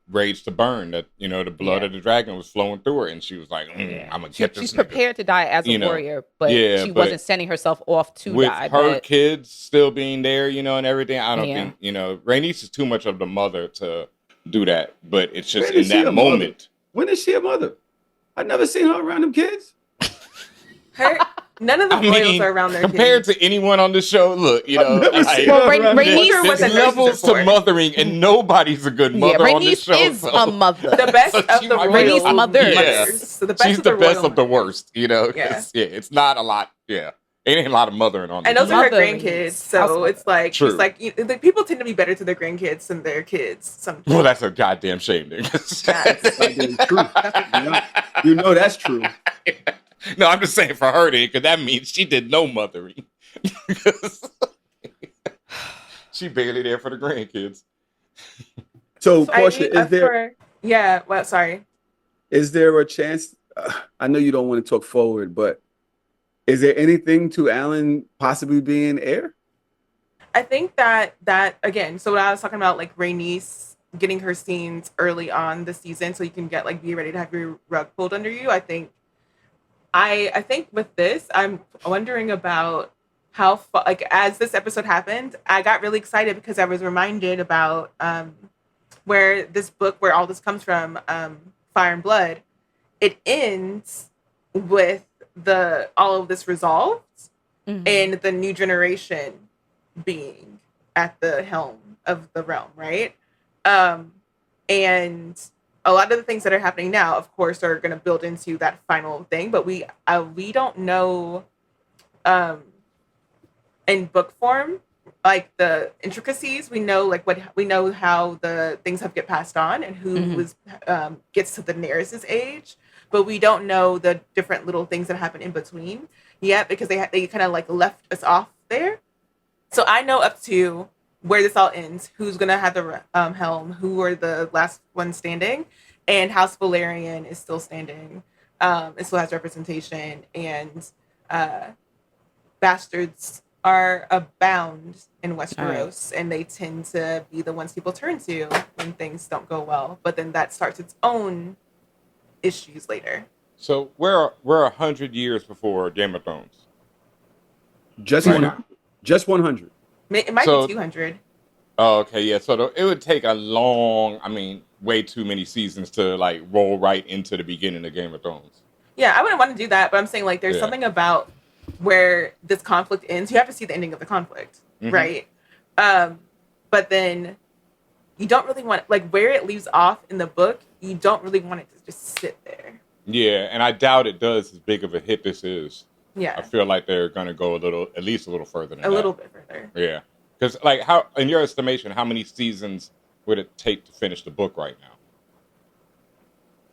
rage to burn, that, you know, the blood of the dragon was flowing through her, and she was like, I'm gonna get this She's nigga. prepared to die as a warrior, but she wasn't sending herself off to with die. her kids still being there, you know, and everything. I don't Yeah. think, you know, Rhaenys is too much of the mother to do that. But it's just When is in she that a mother? moment. When is she a mother? I never seen her around them kids. None of the royals are around their compared kids. to anyone on the show, look, you know, never like, seen her around Rhaenys them. was a there's nurse levels to before. mothering, and nobody's a good mother on this Rhaenys show. is a mother. The best So of she the might be royal Rhaenys' mother. mothers. So the best She's of the the best royal of the mothers. worst, you know. 'Cause, it's not a lot. Yeah, it ain't a lot of mothering on. And this those are her Mothering. grandkids, so Housewife. it's like True. she's like the people tend to be better to their grandkids than their kids. Sometimes. Well, that's a goddamn shame, nigga. Goddamn true. You know that's true. No, I'm just saying for her, because that means she did no mothering. She barely there for the grandkids. So, I Portia, mean, is there well, sorry. is there a chance? I know you don't want to talk forward, but is there anything to Alan possibly being heir? I think that again, so when I was talking about like Rhaenys getting her scenes early on the season so you can get like be ready to have your rug pulled under you, I think with this, I'm wondering about how like as this episode happened, I got really excited because I was reminded about where this book, where all this comes from, Fire and Blood, it ends with all of this resolved and the new generation being at the helm of the realm, right? And a lot of the things that are happening now, of course, are going to build into that final thing, but we don't know in book form like the intricacies. We know how the things have get passed on and who gets to the Daenerys' age, but we don't know the different little things that happen in between yet because they kind of like left us off there. So I know up to where this all ends, who's gonna have the helm, who are the last ones standing, and House Valerian is still standing. It still has representation, and bastards are abound in Westeros, and they tend to be the ones people turn to when things don't go well. But then that starts its own issues later. So we're 100 years before Game of Thrones. Just 100. Just 100. It might So- be 200. Oh, okay, yeah. So it would take a long, way too many seasons to like roll right into the beginning of Game of Thrones. Yeah, I wouldn't want to do that, but I'm saying like there's Yeah. something about where this conflict ends. You have to see the ending of the conflict, right? But then you don't really want like where it leaves off in the book. You don't really want it to just sit there. Yeah, and I doubt it does as big of a hit this is. Yeah, I feel like they're gonna go at least a little further than a that. little bit further. Yeah, because like how, in your estimation, how many seasons would it take to finish the book right now?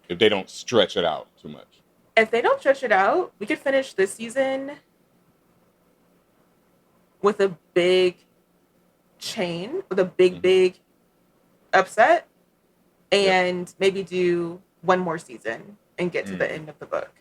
if they don't stretch it out too much. If they don't stretch it out, we could finish this season with a big chain, with a big upset, and maybe do one more season and get to the end of the book.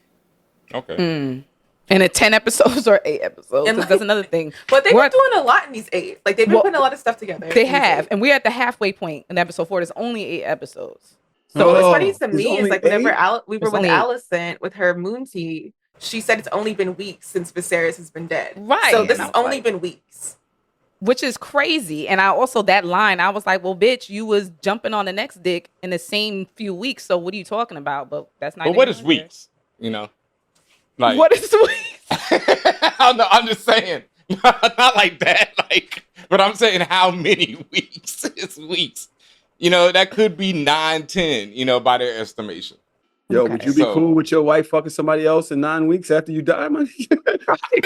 Okay. And at 10 episodes or 8 episodes. And, like, that's another thing. But they've been doing a lot in these 8. Like, they've been putting a lot of stuff together. They have. And we're at the halfway point in episode 4. There's only 8 episodes. So what's funny to me is, like, whenever we were with only Allison with her moon tea, she said it's only been weeks since Viserys has been dead. Right. So this has only been weeks. Which is crazy. And I also, that line, I was like, well, bitch, you was jumping on the next dick in the same few weeks. So what are you talking about? But that's not. But what is weeks? You know? Like, what is weeks? I'm just saying. Not like that. Like, but I'm saying how many weeks? It's weeks. You know, that could be 9, 10, you know, by their estimation. Yo, would you be cool with your wife fucking somebody else in 9 weeks after you die, man?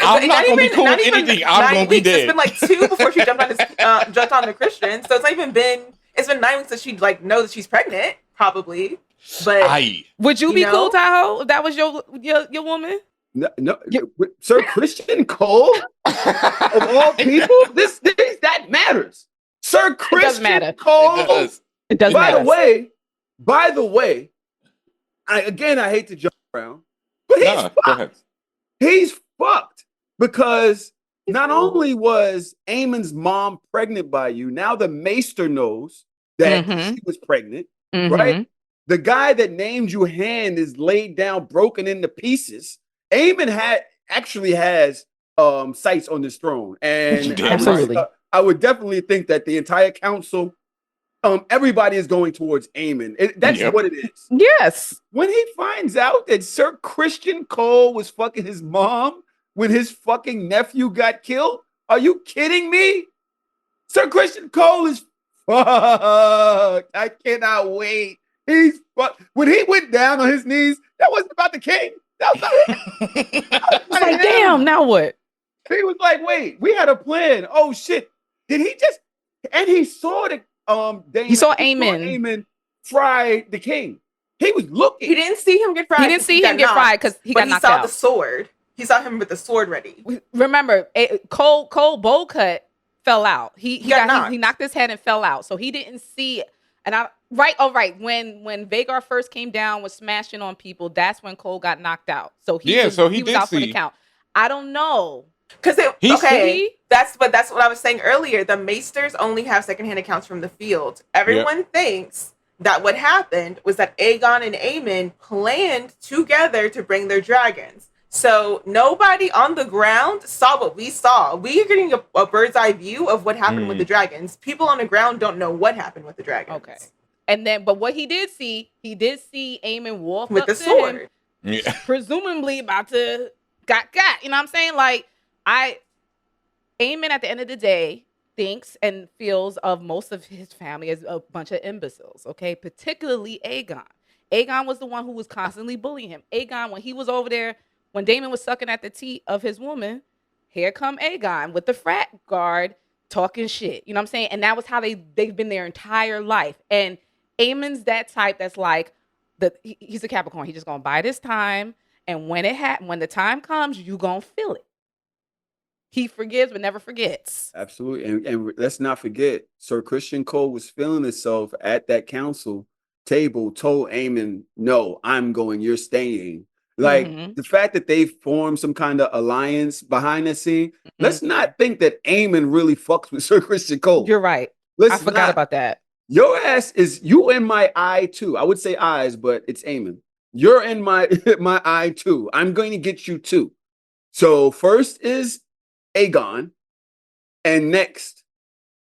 I'm not gonna be cool with anything. I'm gonna be dead. It's been like 2 before she jumped on the Christian. So it's not even been. It's been 9 weeks that she like knows that she's pregnant, probably. But would you be cool, Tahoe, if that was your woman? No, Sir Christian Cole of all people. That matters. Sir Christian Cole. It does By matter. the way, I hate to jump around, but he's fucked. He's fucked because not only was Aemon's mom pregnant by you, now the Maester knows that she was pregnant, right? The guy that named you Hand is laid down, broken into pieces. Aemon actually has sights on this throne, and absolutely. I would definitely think that the entire council, everybody is going towards Aemon. That's what it is. Yes. When he finds out that Sir Christian Cole was fucking his mom when his fucking nephew got killed, are you kidding me? Sir Christian Cole is fucked. I cannot wait. He's fucked. When he went down on his knees, that wasn't about the king. That was not it. Like, damn, now what? He was like, wait, we had a plan. Oh shit. Did he just, and he saw the Daemon, he saw Aemon fry the king. He was looking. He didn't see him get fried. He didn't see him get fried because he got knocked out. He saw the sword. He saw him with the sword ready. Remember, Cole bowl cut fell out. He knocked his head and fell out. So he didn't see. And when Vhagar first came down, was smashing on people, that's when Cole got knocked out. So he was out for the count. I don't know. Because that's what I was saying earlier. The Maesters only have secondhand accounts from the field. Everyone thinks that what happened was that Aegon and Aemon planned together to bring their dragons. So nobody on the ground saw what we saw. We are getting a bird's eye view of what happened with the dragons. People on the ground don't know what happened with the dragons. Okay. And then, but what he did see Aemon walk with up the to sword, presumably about to got. You know what I'm saying? Like, Aemon at the end of the day thinks and feels of most of his family as a bunch of imbeciles. Okay, particularly Aegon. Aegon was the one who was constantly bullying him. Aegon, when he was over there, when Daemon was sucking at the teat of his woman, here come Aegon with the frat guard talking shit. You know what I'm saying? And that was how they've been their entire life. And Aemon's that type that's like, he's a Capricorn. He's just gonna bide his time, and when the time comes, you gonna feel it. He forgives but never forgets. Absolutely. And let's not forget, Sir Christian Cole was feeling himself at that council table, told Aemon, no, I'm going, you're staying. Like, the fact that they formed some kind of alliance behind the scene, let's not think that Aemon really fucks with Sir Christian Cole. You're right. I forgot about that. Your ass you in my eye too. I would say eyes, but it's Aemon. You're in my eye too. I'm going to get you too. So first is Aegon, and next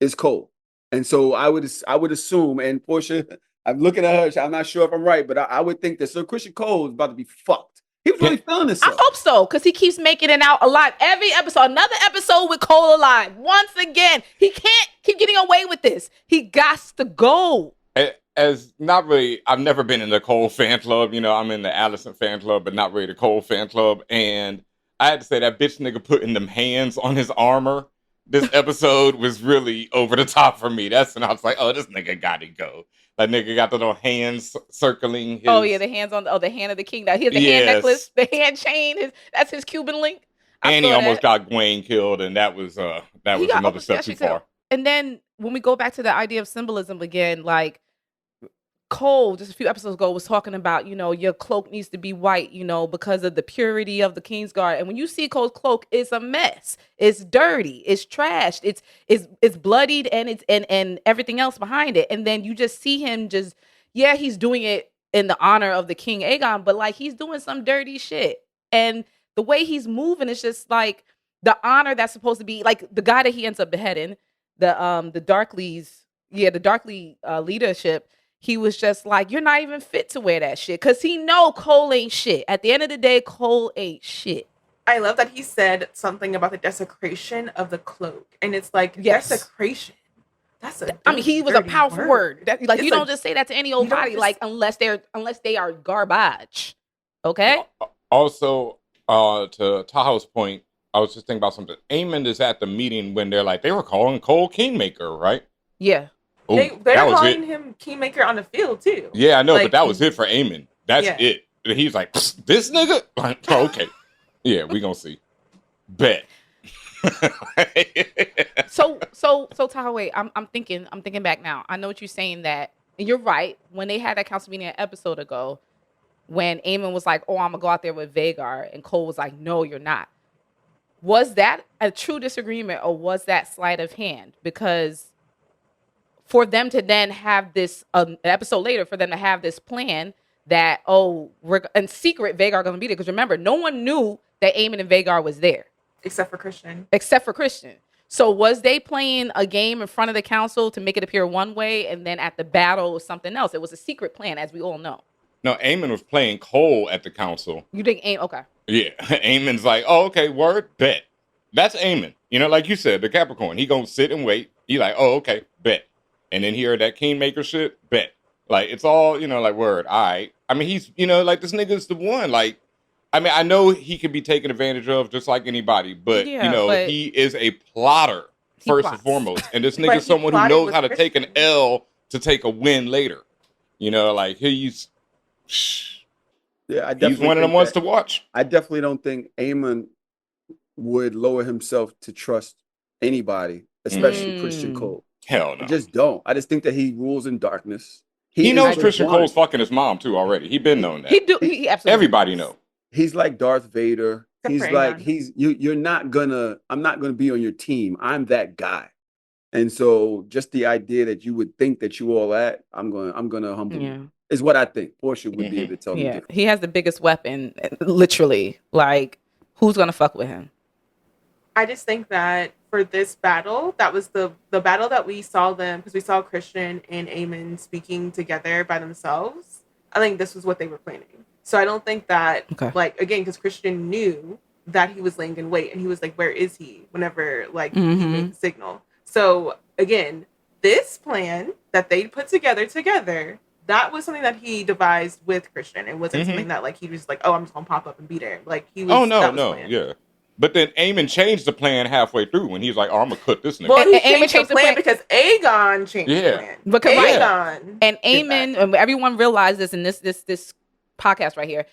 is Cole. And so I would assume, and Portia, I'm looking at her, I'm not sure if I'm right, but I would think that Sir Christian Cole is about to be fucked. He was really feeling himself. I hope so, because he keeps making it out alive. Every episode, another episode with Cole alive. Once again, he can't keep getting away with this. He gots to go. I've never been in the Cole fan club. You know, I'm in the Allison fan club, but not really the Cole fan club. And I had to say that bitch nigga putting them hands on his armor this episode was really over the top for me. That's when I was like, oh, this nigga gotta go. That nigga got the little hands circling his... Oh yeah, the hands on the hand of the king. Now he has the hand necklace, the hand chain. That's his Cuban link. And he almost got Gwen killed, and that was another step too far. And then when we go back to the idea of symbolism again, like Cole, just a few episodes ago, was talking about, your cloak needs to be white, because of the purity of the Kingsguard. And when you see Cole's cloak, it's a mess. It's dirty. It's trashed. It's bloodied, and and everything else behind it. And then you just see him he's doing it in the honor of the King Aegon, but like he's doing some dirty shit. And the way he's moving is just like the honor that's supposed to be like the guy that he ends up beheading, the Darkleys, the Darkly leadership. He was just like, you're not even fit to wear that shit. Because he know Cole ain't shit. At the end of the day, Cole ain't shit. I love that he said something about the desecration of the cloak. And it's like, desecration. That's he was a powerful word. You don't just say that to any old body, unless they are garbage. Okay? Also, to Tahoe's point, I was just thinking about something. Aemon is at the meeting when they were calling Cole Kingmaker, right? Yeah. They're calling him Kingmaker on the field too. Yeah, I know, but that was it for Aemon. That's it. He's like, this nigga? Like, okay. Yeah, we gonna see. Bet. So Tahoe, I'm thinking back now. I know what you're saying that, and you're right. When they had that council meeting an episode ago, when Aemon was like, oh, I'm gonna go out there with Vhagar, and Cole was like, no, you're not. Was that a true disagreement, or was that sleight of hand? Because for them to then have this an episode later, for them to have this plan that, we're in secret, Vhagar going to be there. Because remember, no one knew that Aemon and Vhagar was there. Except for Christian. So was they playing a game in front of the council to make it appear one way, and then at the battle was something else? It was a secret plan, as we all know. No, Aemon was playing Cole at the council. You think Aemon? Okay. Yeah, Aemon's like, oh, okay, word, bet. That's Aemon. Like you said, the Capricorn. He going to sit and wait. He like, oh, okay, bet. And then hear that Kingmaker shit, bet. Like, it's all, like, word, all right. I mean, he's, like, this nigga's the one. Like, I mean, I know he can be taken advantage of just like anybody, but, but he is a plotter, first and foremost. And this nigga's someone who knows how to take an L to take a win later. Like, he's... Yeah, he's one of them ones to watch. I definitely don't think Aemon would lower himself to trust anybody, especially Christian Cole. Hell no. I just don't. I just think that he rules in darkness. He knows Christian Cole's fucking his mom too already. He been known that. He absolutely. Everybody know. He's like Darth Vader. You're not gonna. I'm not gonna be on your team. I'm that guy. And so, just the idea that you would think that you all at, I'm gonna humble you. Is what I think. Portia would be able to tell me. Yeah, he has the biggest weapon, literally. Like, who's gonna fuck with him? I just think that for this battle, that was the battle that we saw them, because we saw Christian and Aemon speaking together by themselves. I think this was what they were planning. So I don't think that, again, because Christian knew that he was laying in wait, and he was like, where is he? Whenever, he made the signal. So, again, this plan that they put together, that was something that he devised with Christian. It wasn't something that, he was like, oh, I'm just going to pop up and be there. He was... Oh, no, yeah. But then Aemon changed the plan halfway through when he was like, oh, I'm going to cut this nigga. Well, he changed the plan because Aegon changed the plan. Because Aegon. And Aemon, and everyone realized this in this podcast right here,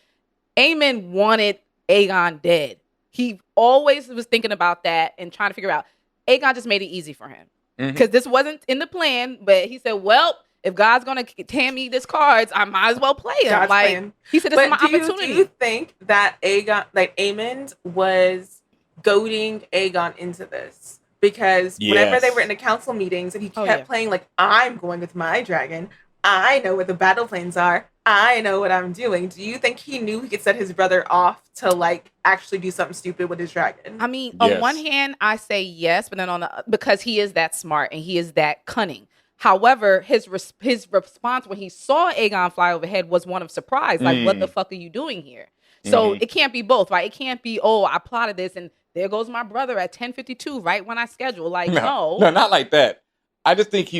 Aemon wanted Aegon dead. He always was thinking about that and trying to figure out. Aegon just made it easy for him. Because this wasn't in the plan, but he said, well, if God's going to hand me this cards, I might as well play him. He said, this is my opportunity. Do you think that Aemon was goading Aegon into this? Because whenever they were in the council meetings and he kept playing I'm going with my dragon, I know what the battle plans are, I know what I'm doing. Do you think he knew he could set his brother off to actually do something stupid with his dragon? I mean, on one hand, I say yes, but then because he is that smart and he is that cunning. However, his response when he saw Aegon fly overhead was one of surprise. What the fuck are you doing here? So it can't be both, right? It can't be, oh, I plotted this and there goes my brother at 10:52, right when I schedule. No, not like that. I just think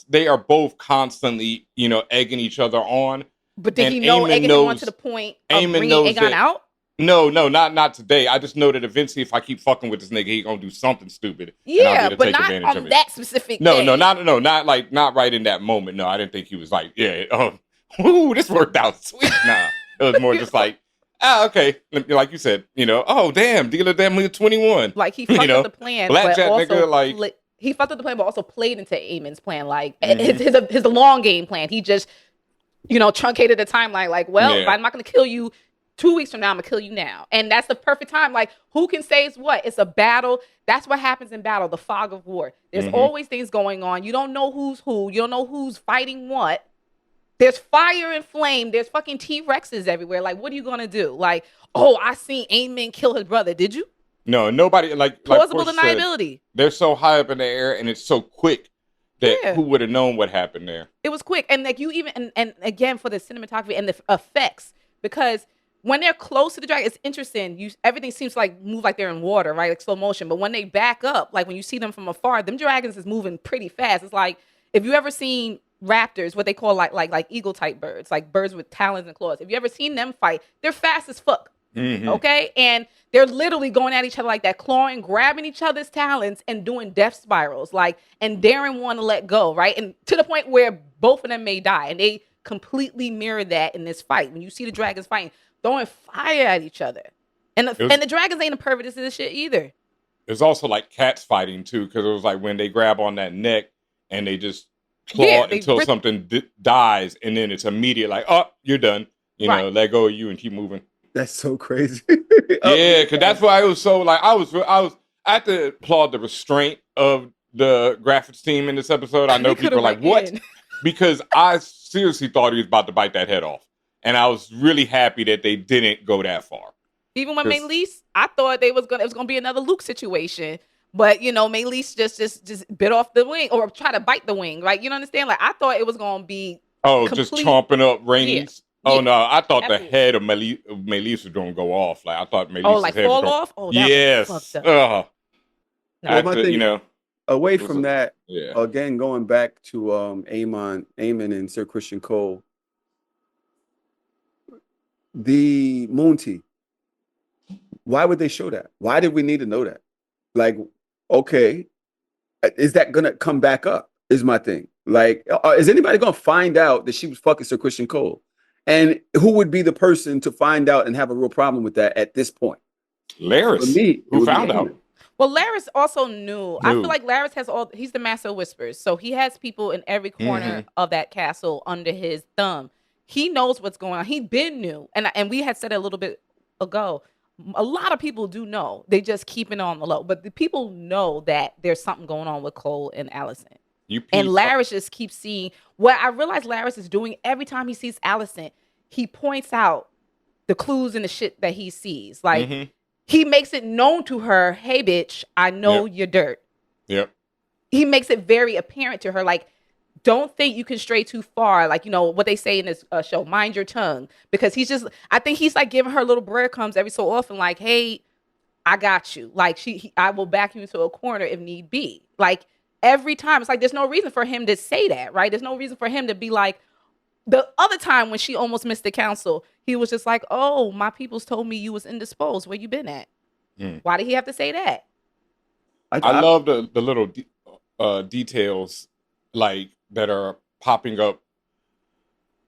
they are both constantly, egging each other on. But did he know egging him on to the point of bringing Aegon out? No, not today. I just know that eventually, if I keep fucking with this nigga, he gonna do something stupid. Yeah, but not on that specific day. Not right in that moment. No, I didn't think he was like, ooh, this worked out sweet. Nah, it was more just like, okay, like you said, oh damn, dealer damn 21. Like he fucked up the plan, blackjack but also nigga, like he fucked up the plan, but also played into Eamon's plan, like his long game plan. He just truncated the timeline. Like, if I'm not gonna kill you 2 weeks from now, I'm gonna kill you now. And that's the perfect time. Like, who can say it's what? It's a battle. That's what happens in battle, the fog of war. There's always things going on. You don't know who's who. You don't know who's fighting what. There's fire and flame. There's fucking T-Rexes everywhere. Like, what are you gonna do? Like, I seen Amen kill his brother. Did you? No, nobody, plausible deniability. Said, they're so high up in the air and it's so quick that who would have known what happened there? It was quick. And like you even, and again, for the cinematography and the effects, because when they're close to the dragon, it's interesting. Everything seems to like move like they're in water, right? Like slow motion. But when they back up, like when you see them from afar, them dragons is moving pretty fast. It's like, if you ever seen raptors, what they call like eagle type birds, like birds with talons and claws. If you ever seen them fight, they're fast as fuck. Okay? And they're literally going at each other like that, clawing, grabbing each other's talons and doing death spirals, and daring one to let go, right? And to the point where both of them may die. And they completely mirror that in this fight. When you see the dragons fighting, throwing fire at each other. And the dragons ain't impervious to this shit either. It's also like cats fighting too, because it was like when they grab on that neck and they just claw until something dies, and then it's immediate like, oh, you're done. Let go of you and keep moving. That's so crazy. Yeah, because that's why it was so like I had to applaud the restraint of the graphics team in this episode. I know people are like, what? Because I seriously thought he was about to bite that head off. And I was really happy that they didn't go that far. Even when Maylise, I thought it was gonna be another Luke situation. But Maylise just bit off the wing or try to bite the wing, right? You understand? Like I thought it was gonna be just chomping up Rainey's. Yeah. Oh no, I thought the head of Maylise was gonna go off. Like I thought Maylise's head fall was off? Oh, yes. Away from that, again going back to Aemon and Sir Christian Cole. The moon tea. Why would they show that? Why did we need to know that? Like, okay, is that gonna come back up? Is my thing. Like, is anybody gonna find out that she was fucking Sir Christian Cole? And who would be the person to find out and have a real problem with that at this point? Laris, who found out. Well, Laris also knew. I feel like Laris he's the master of whispers. So he has people in every corner of that castle under his thumb. He knows what's going on. He been knew. And we had said it a little bit ago. A lot of people do know. They just keep it on the low. But the people know that there's something going on with Cole and Allison. And Laris just keeps seeing. What I realize Laris is doing every time he sees Allison, he points out the clues and the shit that he sees. Like, he makes it known to her, hey, bitch, I know you're dirt. Yep. He makes it very apparent to her, like, don't think you can stray too far. Like, what they say in this show, mind your tongue. Because I think he's like giving her little breadcrumbs every so often, like, hey, I got you. Like, I will back you into a corner if need be. Like, every time. It's like, there's no reason for him to say that, right? There's no reason for him to be like, the other time when she almost missed the council, he was just like, oh, my peoples told me you was indisposed. Where you been at? Why did he have to say that? I love the little details, like, that are popping up.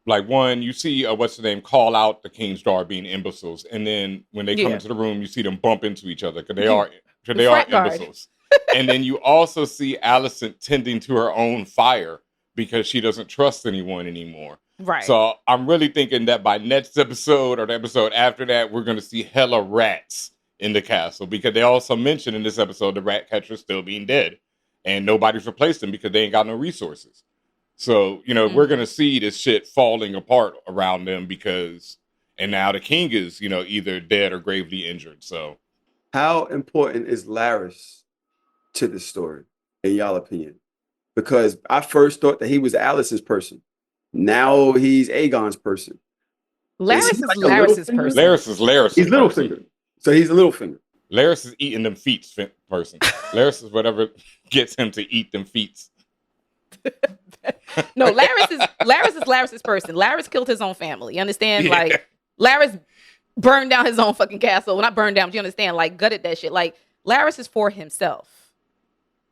Like, one, you see what's the name call out the King's Daughter being imbeciles, and then when they come into the room, you see them bump into each other because they are imbeciles. And then you also see Allison tending to her own fire because she doesn't trust anyone anymore. Right. So I'm really thinking that by next episode or the episode after that, we're going to see hella rats in the castle, because they also mentioned in this episode the rat catcher still being dead and nobody's replaced them because they ain't got no resources. So, we're going to see this shit falling apart around them and now the king is, either dead or gravely injured. So how important is Laris to this story, in y'all opinion? Because I first thought that he was Alice's person. Now he's Aegon's person. Laris is Laris's person. Laris is Laris's He's Littlefinger. So he's a Littlefinger. Laris is eating them feet person. Laris is whatever gets him to eat them feet. No, Laris is Laris's person. Laris killed his own family. You understand? Yeah. Like, Laris burned down his own fucking castle. Well, not burned down, but you understand, like gutted that shit. Like Larys is for himself.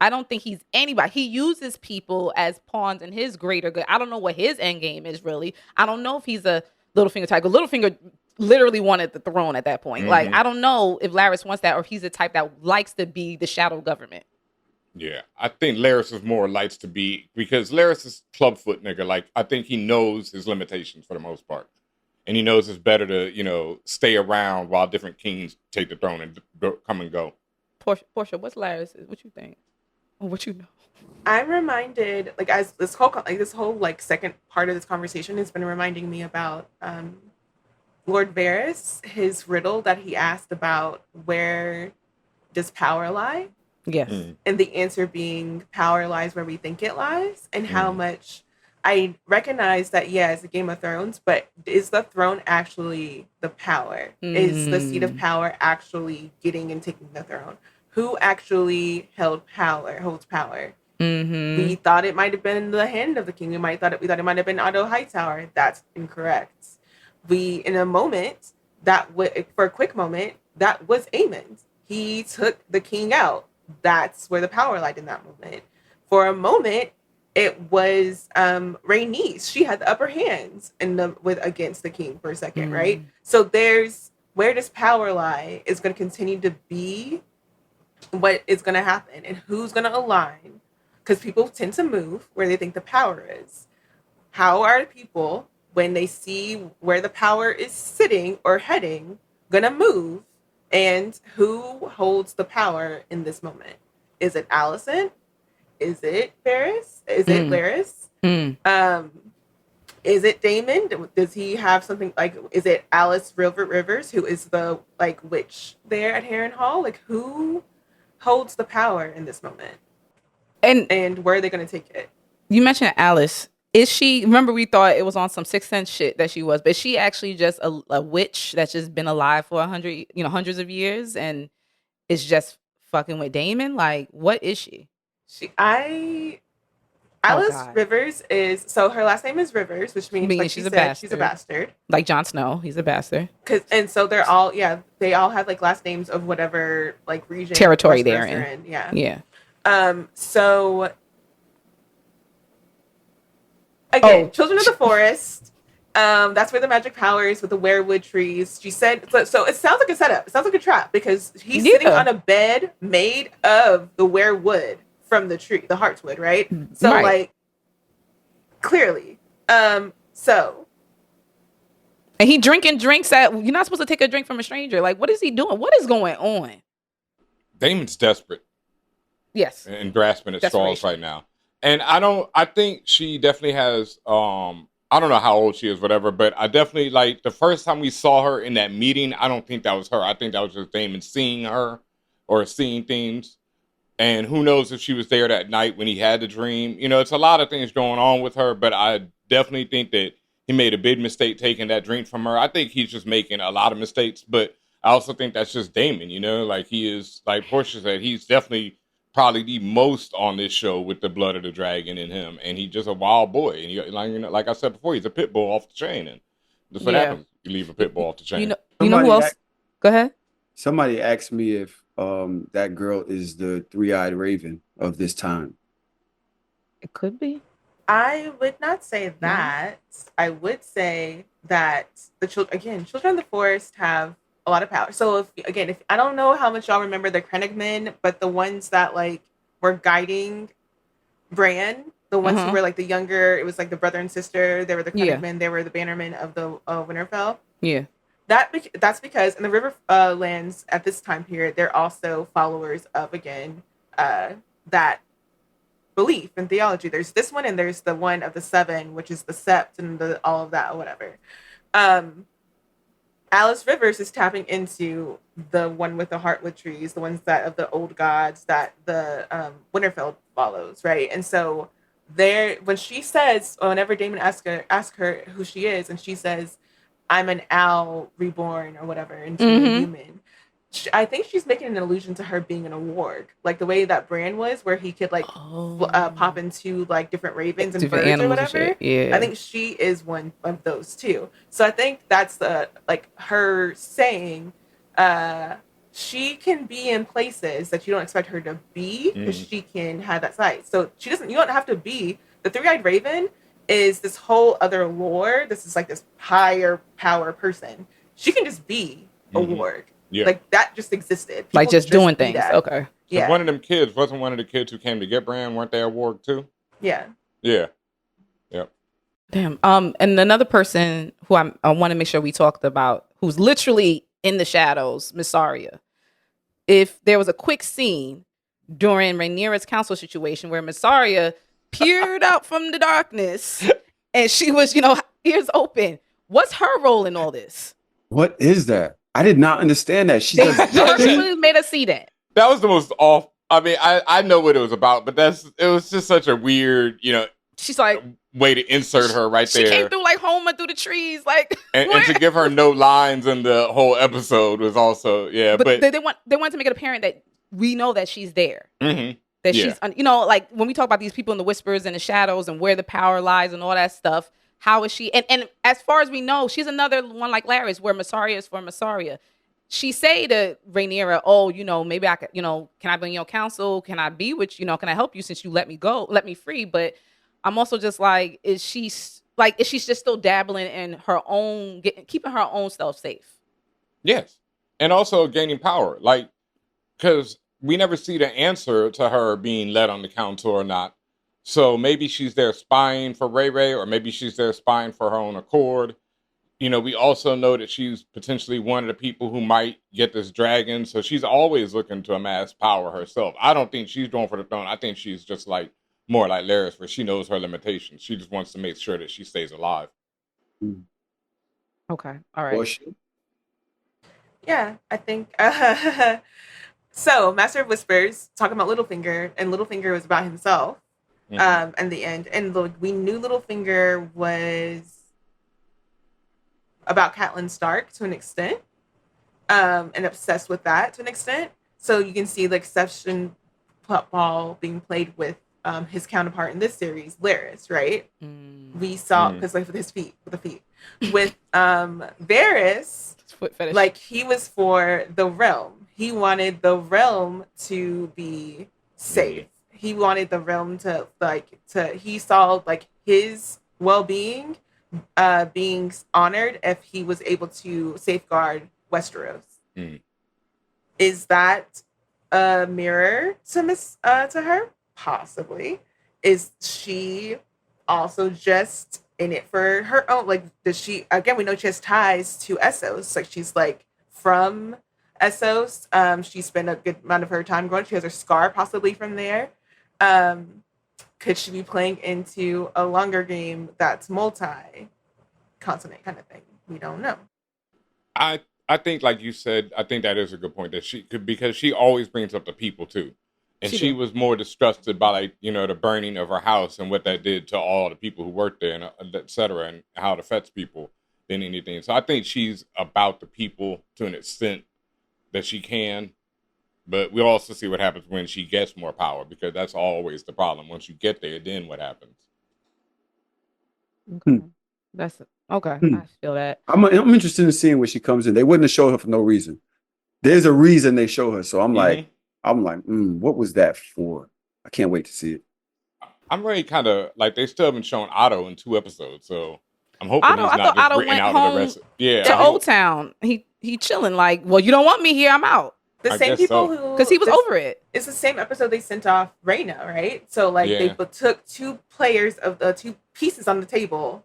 I don't think he's anybody. He uses people as pawns in his greater good. I don't know what his end game is really. I don't know if he's a Littlefinger type. Littlefinger literally wanted the throne at that point. Like, I don't know if Larys wants that or if he's the type that likes to be the shadow government. Yeah, I think Larys is more likes to be, because Larys is clubfoot nigga. Like, I think he knows his limitations for the most part. And he knows it's better to, stay around while different kings take the throne and come and go. Portia, what's Larys? What you think? Or what you know? I'm reminded, like, as this whole second part of this conversation has been reminding me about Lord Varys, his riddle that he asked about where does power lie? Yes. And the answer being power lies where we think it lies, and how much I recognize that, yeah, it's a Game of Thrones, but is the throne actually the power? Is the seat of power actually getting and taking the throne? Who actually holds power? We thought it might have been in the hand of the king. We thought it might have been Otto Hightower. That's incorrect. In a moment, for a quick moment, that was Aemon. He took the king out. That's where the power lied in that moment. For a moment, it was Rhaenys. She had the upper hands against the king for a second, right? So where does power lie is going to continue to be what is going to happen, and who's going to align, because people tend to move where they think the power is. How are people, when they see where the power is sitting or heading, going to move? And who holds the power in this moment? Is it Alicent? Is it Varys? Is it Larys? Is it Daemon? Does he have something like? Is it Alice Rivers, who is the witch there at Harrenhal? Like, who holds the power in this moment? And where are they going to take it? You mentioned Alice. Is she? Remember, we thought it was on some Sixth Sense shit that she was, but is she actually just a witch that's just been alive for hundreds of years, and is just fucking with Daemon? Like, what is she? Alice Rivers is, so her last name is Rivers, which means like she's a bastard. Like Jon Snow, he's a bastard. And so they all have like last names of whatever like region, territory they're in. Yeah. So again, Children of the Forest. That's where the magic power is, with the weirwood trees. She said, so it sounds like a setup. It sounds like a trap, because he's sitting on a bed made of the weirwood from the tree, the heartwood, right? So like, clearly. So. And he drinking drinks you're not supposed to take a drink from a stranger. Like, what is he doing? What is going on? Damon's desperate. Yes. And grasping at straws right now. And I think she definitely has, I don't know how old she is, whatever, but I definitely, like, the first time we saw her in that meeting, I don't think that was her. I think that was just Daemon seeing her or seeing things. And who knows if she was there that night when he had the dream. It's a lot of things going on with her, but I definitely think that he made a big mistake taking that drink from her. I think he's just making a lot of mistakes, but I also think that's just Daemon, like he is, like Portia said, he's definitely probably the most on this show with the blood of the dragon in him, and he's just a wild boy. And he, like I said before, he's a pit bull off the chain, and that's what happens. You leave a pit bull off the chain. You know who else? Go ahead. Somebody asked me if that girl is the three-eyed raven of this time. It could be. I would not say that. I would say that the Children of the Forest have a lot of power. So if I don't know how much y'all remember the Krennicmen, but the ones that like were guiding Bran, the ones who were like the younger, it was like the brother and sister. They were the Krennicmen. They were the bannermen of the Winterfell. Yeah. That's because in the Riverlands at this time period, they're also followers of that belief and theology. There's this one, and there's the one of the seven, which is the Sept and all of that or whatever. Alice Rivers is tapping into the one with the heartwood trees, the ones that of the old gods that the Winterfell follows, right? And so when she says, whenever Daemon asks her who she is, and she says, I'm an owl reborn or whatever into a human. I think she's making an allusion to her being in a warg, like the way that Bran was, where he could like pop into like different ravens and Different birds or animals and whatever. shit, yeah. I think she is one of those too. So I think that's the like her saying, she can be in places that you don't expect her to be because she can have that sight. So she doesn't. You don't have to be the three-eyed raven. Is this whole other lore? This is like this higher power person. She can just be a warg. Yeah. Like that just existed. Like People just doing do things. that. Okay. Yeah. One of them kids wasn't one of the kids who came to get Bran. Weren't they a warg too? Yeah. Yeah. Yep. Damn. And another person who I want to make sure we talked about, who's literally in the shadows, Miss Arya. If there was a quick scene during Rhaenyra's council situation where Miss Arya peered out from the darkness and she was, ears open. What's her role in all this? What is that? I did not understand that. She They does purposely made us see that. That was the most off. I mean, I know what it was about, but it was just such a weird, She's like, way to insert her right she there. came through like Homer through the trees, like, and to give her no lines in the whole episode was also, But they want to make it apparent that we know that she's there. Mm-hmm. That she's, like when we talk about these people in the whispers and the shadows and where the power lies and all that stuff, how is she? And as far as we know, she's another one like Larys, where Mysaria is for Mysaria. She say to Rhaenyra, maybe I could, can I be in your council? Can I be with can I help you since you let me free? But I'm also just like, is she just still dabbling in her own, keeping her own self safe? Yes. And also gaining power. Like, because we never see the answer to her being led on the council or not. So maybe she's there spying for Ray Ray, or maybe she's there spying for her own accord. We also know that she's potentially one of the people who might get this dragon. So she's always looking to amass power herself. I don't think she's going for the throne. I think she's just like more like Larys, where she knows her limitations. She just wants to make sure that she stays alive. Okay. All right. Yeah, I think so. Master of Whispers talking about Littlefinger, and Littlefinger was about himself. In the end, and we knew Littlefinger was about Catelyn Stark to an extent, and obsessed with that to an extent. So you can see the exception ball being played with his counterpart in this series, Larys, right? We saw because with the feet, with Varys, foot fetish. like he was for the realm. He wanted the realm to be safe. He wanted the realm to he saw like his well-being being honored if he was able to safeguard Westeros. Is that a mirror to her? Possibly. Is she also just in it for her own? Like, does she, again, we know she has ties to Essos. Like, she's like from Essos. She spent a good amount of her time growing. She has her scar possibly from there. Could she be playing into a longer game that's multi-continent kind of thing? We don't know. I think, like you said, I think that is a good point, that she could, because she always brings up the people too. And she was more disgusted by the burning of her house and what that did to all the people who worked there, and et cetera, and how it affects people than anything. So I think she's about the people to an extent that she can. But we'll also see what happens when she gets more power, because that's always the problem. Once you get there, then what happens? Okay. That's okay. I feel that. I'm interested in seeing where she comes in. They wouldn't have showed her for no reason. There's a reason they show her. So I'm like, what was that for? I can't wait to see it. I'm really kind of like, they still haven't shown Otto in 2 episodes, so I'm hoping I he's not thought just Otto written went out home of the rest. Yeah, to Old Town. He chilling like, well, you don't want me here, I'm out. The I same guess people so. who, Because he was over it. It's the same episode they sent off Reyna, right? So they took 2 players of the 2 pieces on the table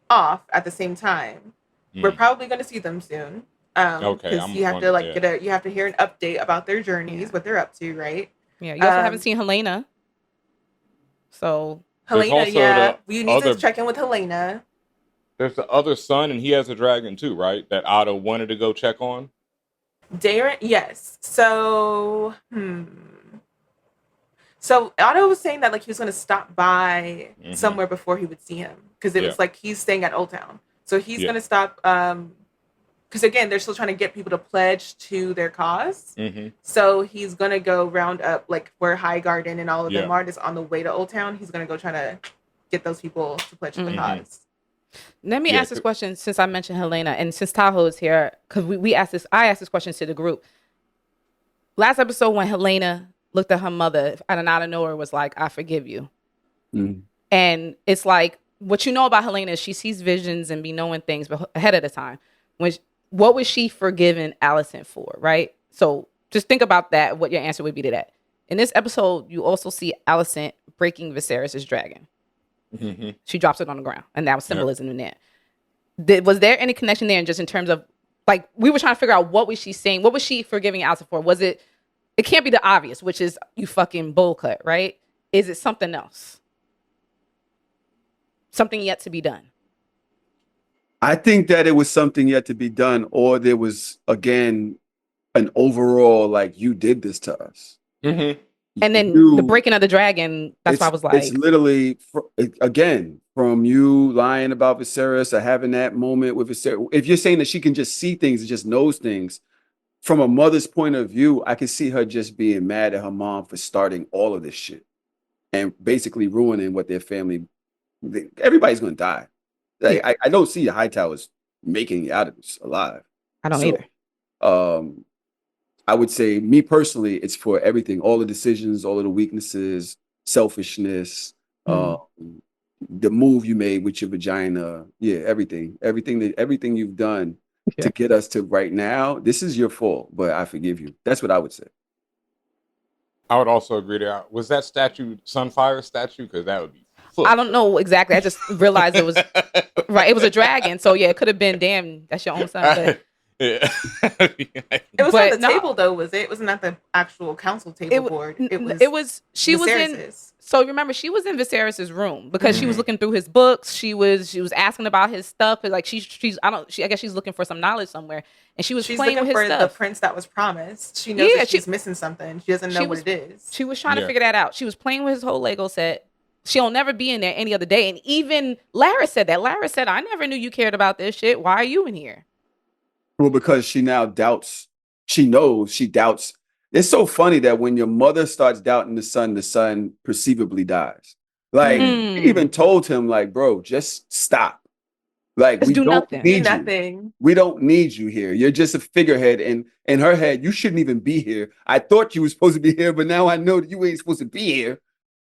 off at the same time. We're probably going to see them soon. Because you have to you have to hear an update about their journeys, what they're up to, right? Yeah, you also haven't seen Helena. So Helena, we need to check in with Helena. There's the other son, and he has a dragon too, right? That Otto wanted to go check on. Darren, yes. So, So Otto was saying that he was going to stop by somewhere before he would see him, because it was he's staying at Old Town, so he's going to stop. Because because again, they're still trying to get people to pledge to their cause. So he's gonna go round up like where High Garden and all of them are, just on the way to Old Town. He's gonna go try to get those people to pledge to the cause. Let me ask this question since I mentioned Helena and since Tahoe is here, because I asked this question to the group. Last episode when Helena looked at her mother and out of nowhere was like, I forgive you. And it's like, what you know about Helena is she sees visions and be knowing things ahead of the time. What was she forgiving Alicent for, right? So just think about that, what your answer would be to that. In this episode, you also see Alicent breaking Viserys' dragon. She drops it on the ground, and that was symbolism in there. Was there any connection there, and just in terms of, like, we were trying to figure out what was she saying? What was she forgiving Alicent for? Was it can't be the obvious, which is you fucking bowl cut, right? Is it something else? Something yet to be done? I think that it was something yet to be done, or there was, again, an overall, like, you did this to us. And then the breaking of the dragon, that's why I was like... It's literally, again, from you lying about Viserys or having that moment with Viserys. If you're saying that she can just see things and just knows things, from a mother's point of view, I can see her just being mad at her mom for starting all of this shit and basically ruining what their family... Everybody's going to die. Like, I don't see the Hightowers making it out of this alive. I don't either. I would say, me personally, it's for everything, all the decisions, all of the weaknesses, selfishness, the move you made with your vagina, everything you've done to get us to right now. This is your fault, but I forgive you. That's what I would say. I would also agree to that. Was that statue Sunfire statue? Because that would be. I don't know exactly. I just realized it was right. It was a dragon, so yeah, it could have been. Damn, that's your own son. But, yeah. It was not the table though, was it? It was not the actual council table board. It was. She was in. So remember, she was in Viserys's room because she was looking through his books. She was asking about his stuff. Like I guess she's looking for some knowledge somewhere, and she's playing with his stuff. The prince that was promised. She knows that she's missing something. She doesn't know what it is. She was trying to figure that out. She was playing with his whole Lego set. She'll never be in there any other day. And even Lara said that. Lara said, I never knew you cared about this shit. Why are you in here? Well, because she now doubts. She knows she doubts. It's so funny that when your mother starts doubting the son perceivably dies. Like, he even told him, like, bro, just stop. Like, we don't need you. We don't need you here. You're just a figurehead. And in her head, you shouldn't even be here. I thought you were supposed to be here, but now I know that you ain't supposed to be here.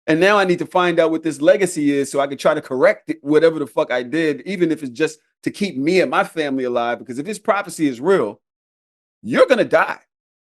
And now I need to find out what this legacy is so I can try to correct whatever the fuck I did, even if it's just to keep me and my family alive. Because if this prophecy is real, you're going to die.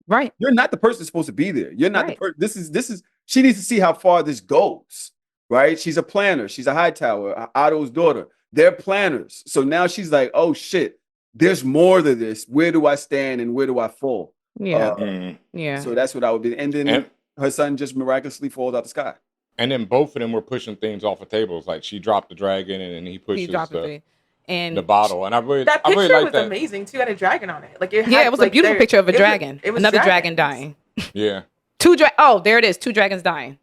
Right. You're not the person supposed to be there. You're not the person. This is, she needs to see how far this goes, right? She's a planner. She's a Hightower, Otto's daughter. They're planners. So now she's like, oh shit, there's more to this. Where do I stand and where do I fall? Yeah. So that's what I would be. And then her son just miraculously falls out the sky. And then both of them were pushing things off of tables. Like she dropped the dragon, and then he pushes the bottle. And I really that picture was amazing too. It had a dragon on it. Like it had, it was a beautiful picture of a dragon. It was another dragon dying. Yeah. Oh, there it is. 2 dragons dying.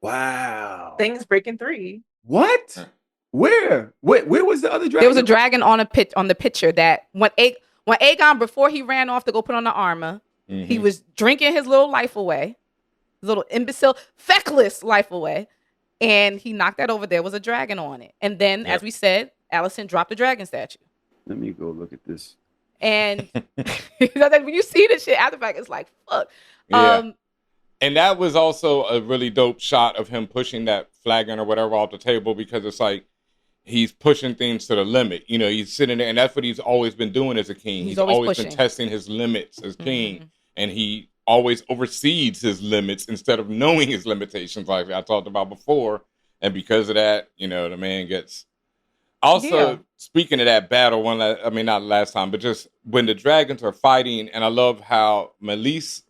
Wow. Things breaking 3. What? Where was the other dragon? There was a dragon on the picture that when Aegon, before he ran off to go put on the armor, he was drinking his little life away. Little imbecile, feckless life away, and he knocked that over. There was a dragon on it, and then, as we said, Alicent dropped the dragon statue. Let me go look at this. And when you see this shit after the fact, it's like fuck. Yeah. And that was also a really dope shot of him pushing that flagon or whatever off the table, because it's like he's pushing things to the limit. You know, he's sitting there, and that's what he's always been doing as a king. He's always been testing his limits as king, and he always oversees his limits instead of knowing his limitations, like I talked about before. And because of that, you know, the man gets... Also, speaking of that battle, not last time, but just when the dragons are fighting, and I love how Meleys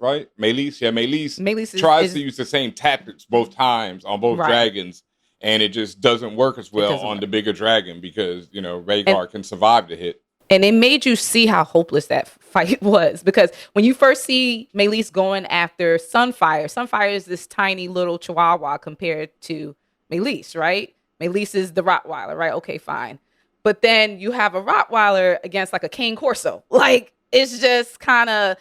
tries to use the same tactics both times on both dragons, and it just doesn't work as well on the bigger dragon because, you know, Rhaegar can survive the hit. And it made you see how hopeless that fight was, because when you first see Meleys going after Sunfire is this tiny little chihuahua compared to Meleys, right? Meleys is the Rottweiler, right? Okay, fine. But then you have a Rottweiler against like a Cane Corso. Like it's just kind of,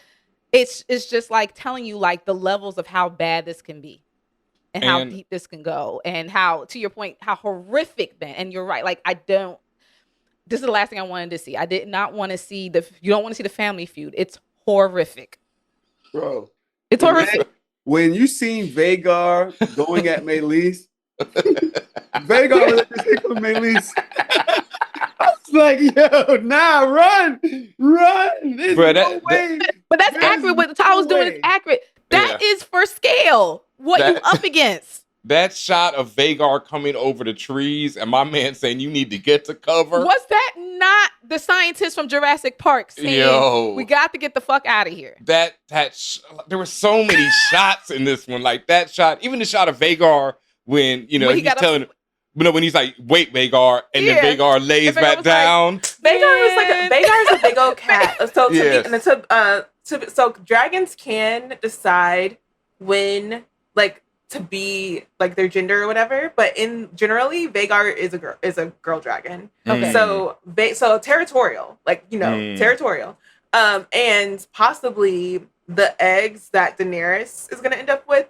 it's just like telling you like the levels of how bad this can be. And how deep this can go, and how, to your point, how horrific then. And you're right. Like, this is the last thing I wanted to see. I did not want to see you don't want to see the family feud. It's horrific. Bro. It's horrific. When you seen Vhagar going at Melis, Vhagar was just hit with Melis. I was like, yo, nah, run. There's no way. But that's accurate. What Tahoe's doing is accurate. That is for scale. What you up against? That shot of Vhagar coming over the trees and my man saying you need to get to cover. Was that not the scientist from Jurassic Park saying we got to get the fuck out of here? There were so many shots in this one. Like that shot, even the shot of Vhagar when he's telling him, when he's like, wait, Vhagar, and then Vhagar lays back down. Vhagar is a big old cat. So dragons can decide when to be like their gender or whatever, but generally Vhagar is a girl dragon. Okay. So territorial, territorial. And possibly the eggs that Daenerys is gonna end up with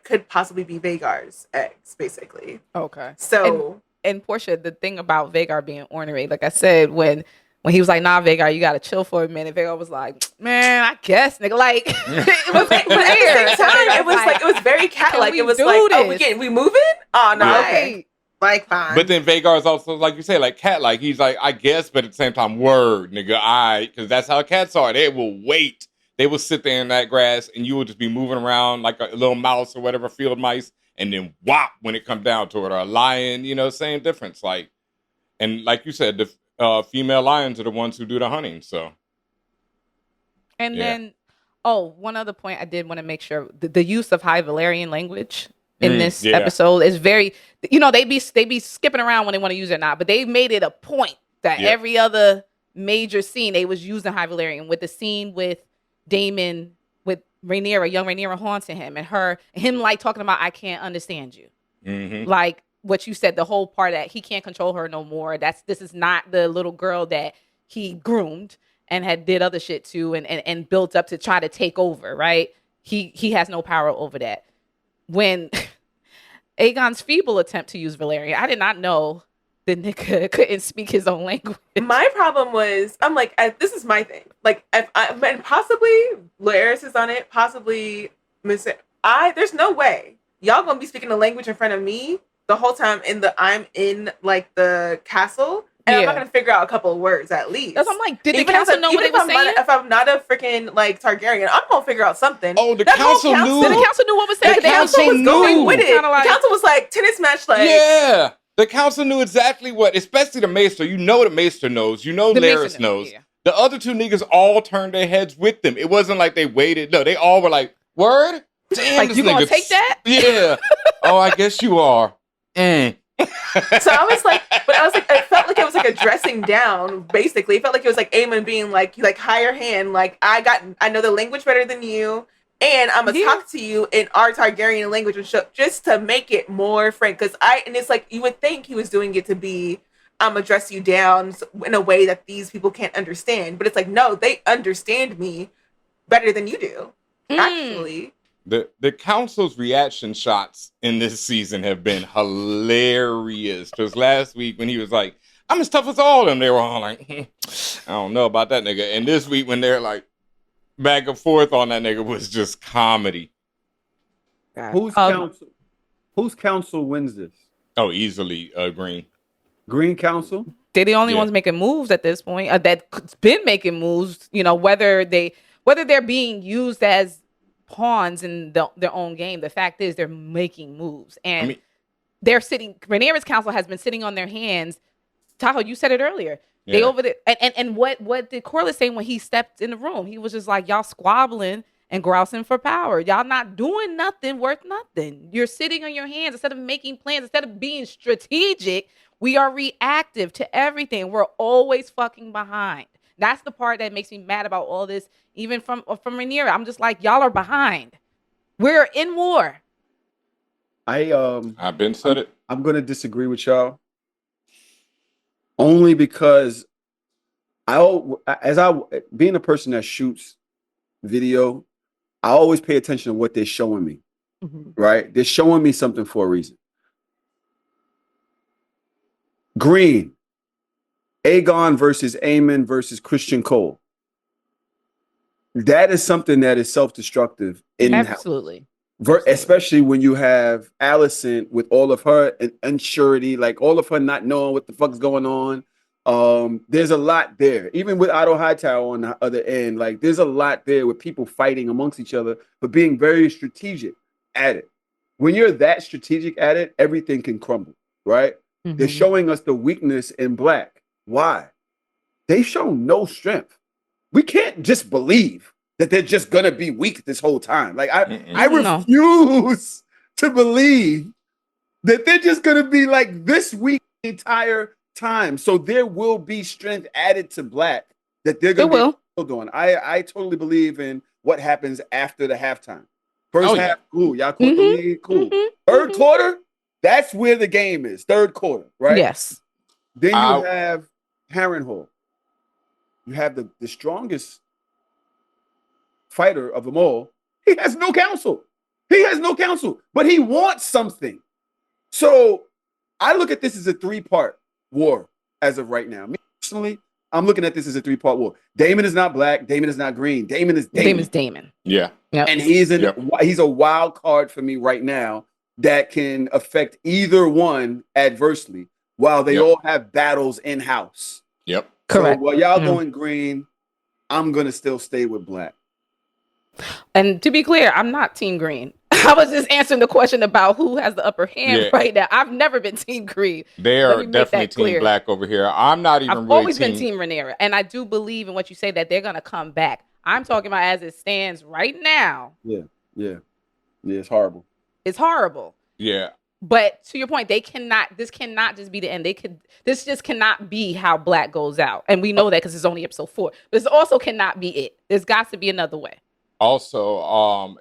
could possibly be Vhagar's eggs, basically. Okay. So and Porshea, the thing about Vhagar being ornery, like I said, when he was like, nah, Vhagar, you gotta chill for a minute. Vhagar was like, man, I guess, nigga. Like, it was but at the same time, it was very cat-like. It was like, oh, we moving? Oh, no, right. Okay. Like, fine. But then Vhagar is also, like you say, like cat-like. He's like, I guess, but at the same time, word, nigga, because that's how cats are. They will wait. They will sit there in that grass, and you will just be moving around like a little mouse or whatever, field mice, and then whop when it comes down to it. Or a lion, same difference. Like, and like you said, the female lions are the ones who do the hunting. So, and then, one other point I did want to make sure the use of High Valyrian language in this episode is very, they be skipping around when they want to use it or not, but they made it a point that every other major scene they was using High Valyrian. With the scene with Daemon with Rhaenyra, young Rhaenyra haunting him, and him like talking about, I can't understand you, like. What you said, the whole part that he can't control her no more. This is not the little girl that he groomed and had did other shit to and built up to try to take over, right? He has no power over that. When Aegon's feeble attempt to use Valyrian, I did not know the nigga couldn't speak his own language. My problem was, I'm like, this is my thing. Like, and possibly Laeris is on it, possibly there's no way y'all gonna be speaking the language in front of me the whole time I'm in like the castle, and I'm not gonna figure out a couple of words at least. That's I'm like, did the council know what they were saying? If I'm not a freaking like Targaryen, I'm gonna figure out something. Oh, the council knew. The council knew what was saying. The council was going with it. The council was like tennis match, like the council knew exactly what, especially the Maester. The Maester knows. Laeris knows. Yeah. The other two niggas all turned their heads with them. It wasn't like they waited. No, they all were like, word? Damn, like, you gonna take that? Yeah. Oh, I guess you are. So I was like, it felt like it was like a dressing down, basically. It felt like it was like Aemon being like higher hand, like I know the language better than you, and I'm gonna talk to you in our Targaryen language and just to make it more frank. And it's like, you would think he was doing it to be, I'm gonna dress you down in a way that these people can't understand. But it's like, no, they understand me better than you do, actually. The council's reaction shots in this season have been hilarious. Because last week when he was like, I'm as tough as all of them, they were all like, I don't know about that nigga. And this week when they're like back and forth on that nigga was just comedy. Whose council wins this? Oh, easily Green. Green Council? They're the only ones making moves at this point. That's been making moves, whether they're being used as pawns in their own game. The fact is they're making moves, and they're sitting. Rhaenyra's council has been sitting on their hands. Tahoe, you said it earlier. They over there, and what did Corlys say when he stepped in the room? He was just like, y'all squabbling and grousing for power. Y'all not doing nothing worth nothing. You're sitting on your hands instead of making plans, instead of being strategic. We are reactive to everything. We're always fucking behind. That's the part that makes me mad about all this, even from Rhaenyra. I'm just like, y'all are behind. We're in war. I've been said it. I'm gonna disagree with y'all. Only because being a person that shoots video, I always pay attention to what they're showing me. Right? They're showing me something for a reason. Green, Aegon versus Aemon versus Christian Cole. That is something that is self-destructive. Absolutely. Especially when you have Alicent with all of her unsurety, like all of her not knowing what the fuck's going on. There's a lot there. Even with Otto Hightower on the other end, like there's a lot there with people fighting amongst each other, but being very strategic at it. When you're that strategic at it, everything can crumble, right? They're showing us the weakness in Black. Why? They've shown no strength. We can't just believe that they're just gonna be weak this whole time. Like I refuse to believe that they're just gonna be like this weak the entire time. So there will be strength added to Black that they're gonna build on. I totally believe in what happens after the halftime. First half, cool. Y'all caught the lead, cool. Third quarter, that's where the game is. Third quarter, right? Yes. Then you have Harrenhal. You have the strongest fighter of them all. He has no counsel. But he wants something. So I look at this as a 3-part war as of right now. Me personally, I'm looking at this as a 3-part war. Daemon is not Black. Daemon is not green. Daemon is Daemon. Daemon's Daemon. Yeah. Yep. And he's a wild card for me right now that can affect either one adversely while they all have battles in-house. Yep. Correct. So while y'all going green, I'm going to still stay with Black. And to be clear, I'm not Team Green. I was just answering the question about who has the upper hand right now. I've never been Team Green. They are definitely Team Black over here. I'm not even I've always been Team Rhaenyra. And I do believe in what you say that they're going to come back. I'm talking about as it stands right now. Yeah, it's horrible. It's horrible. Yeah. But to your point, this cannot just be the end. This just cannot be how Black goes out. And we know that because it's only episode 4. But this also cannot be it. There's got to be another way. Also,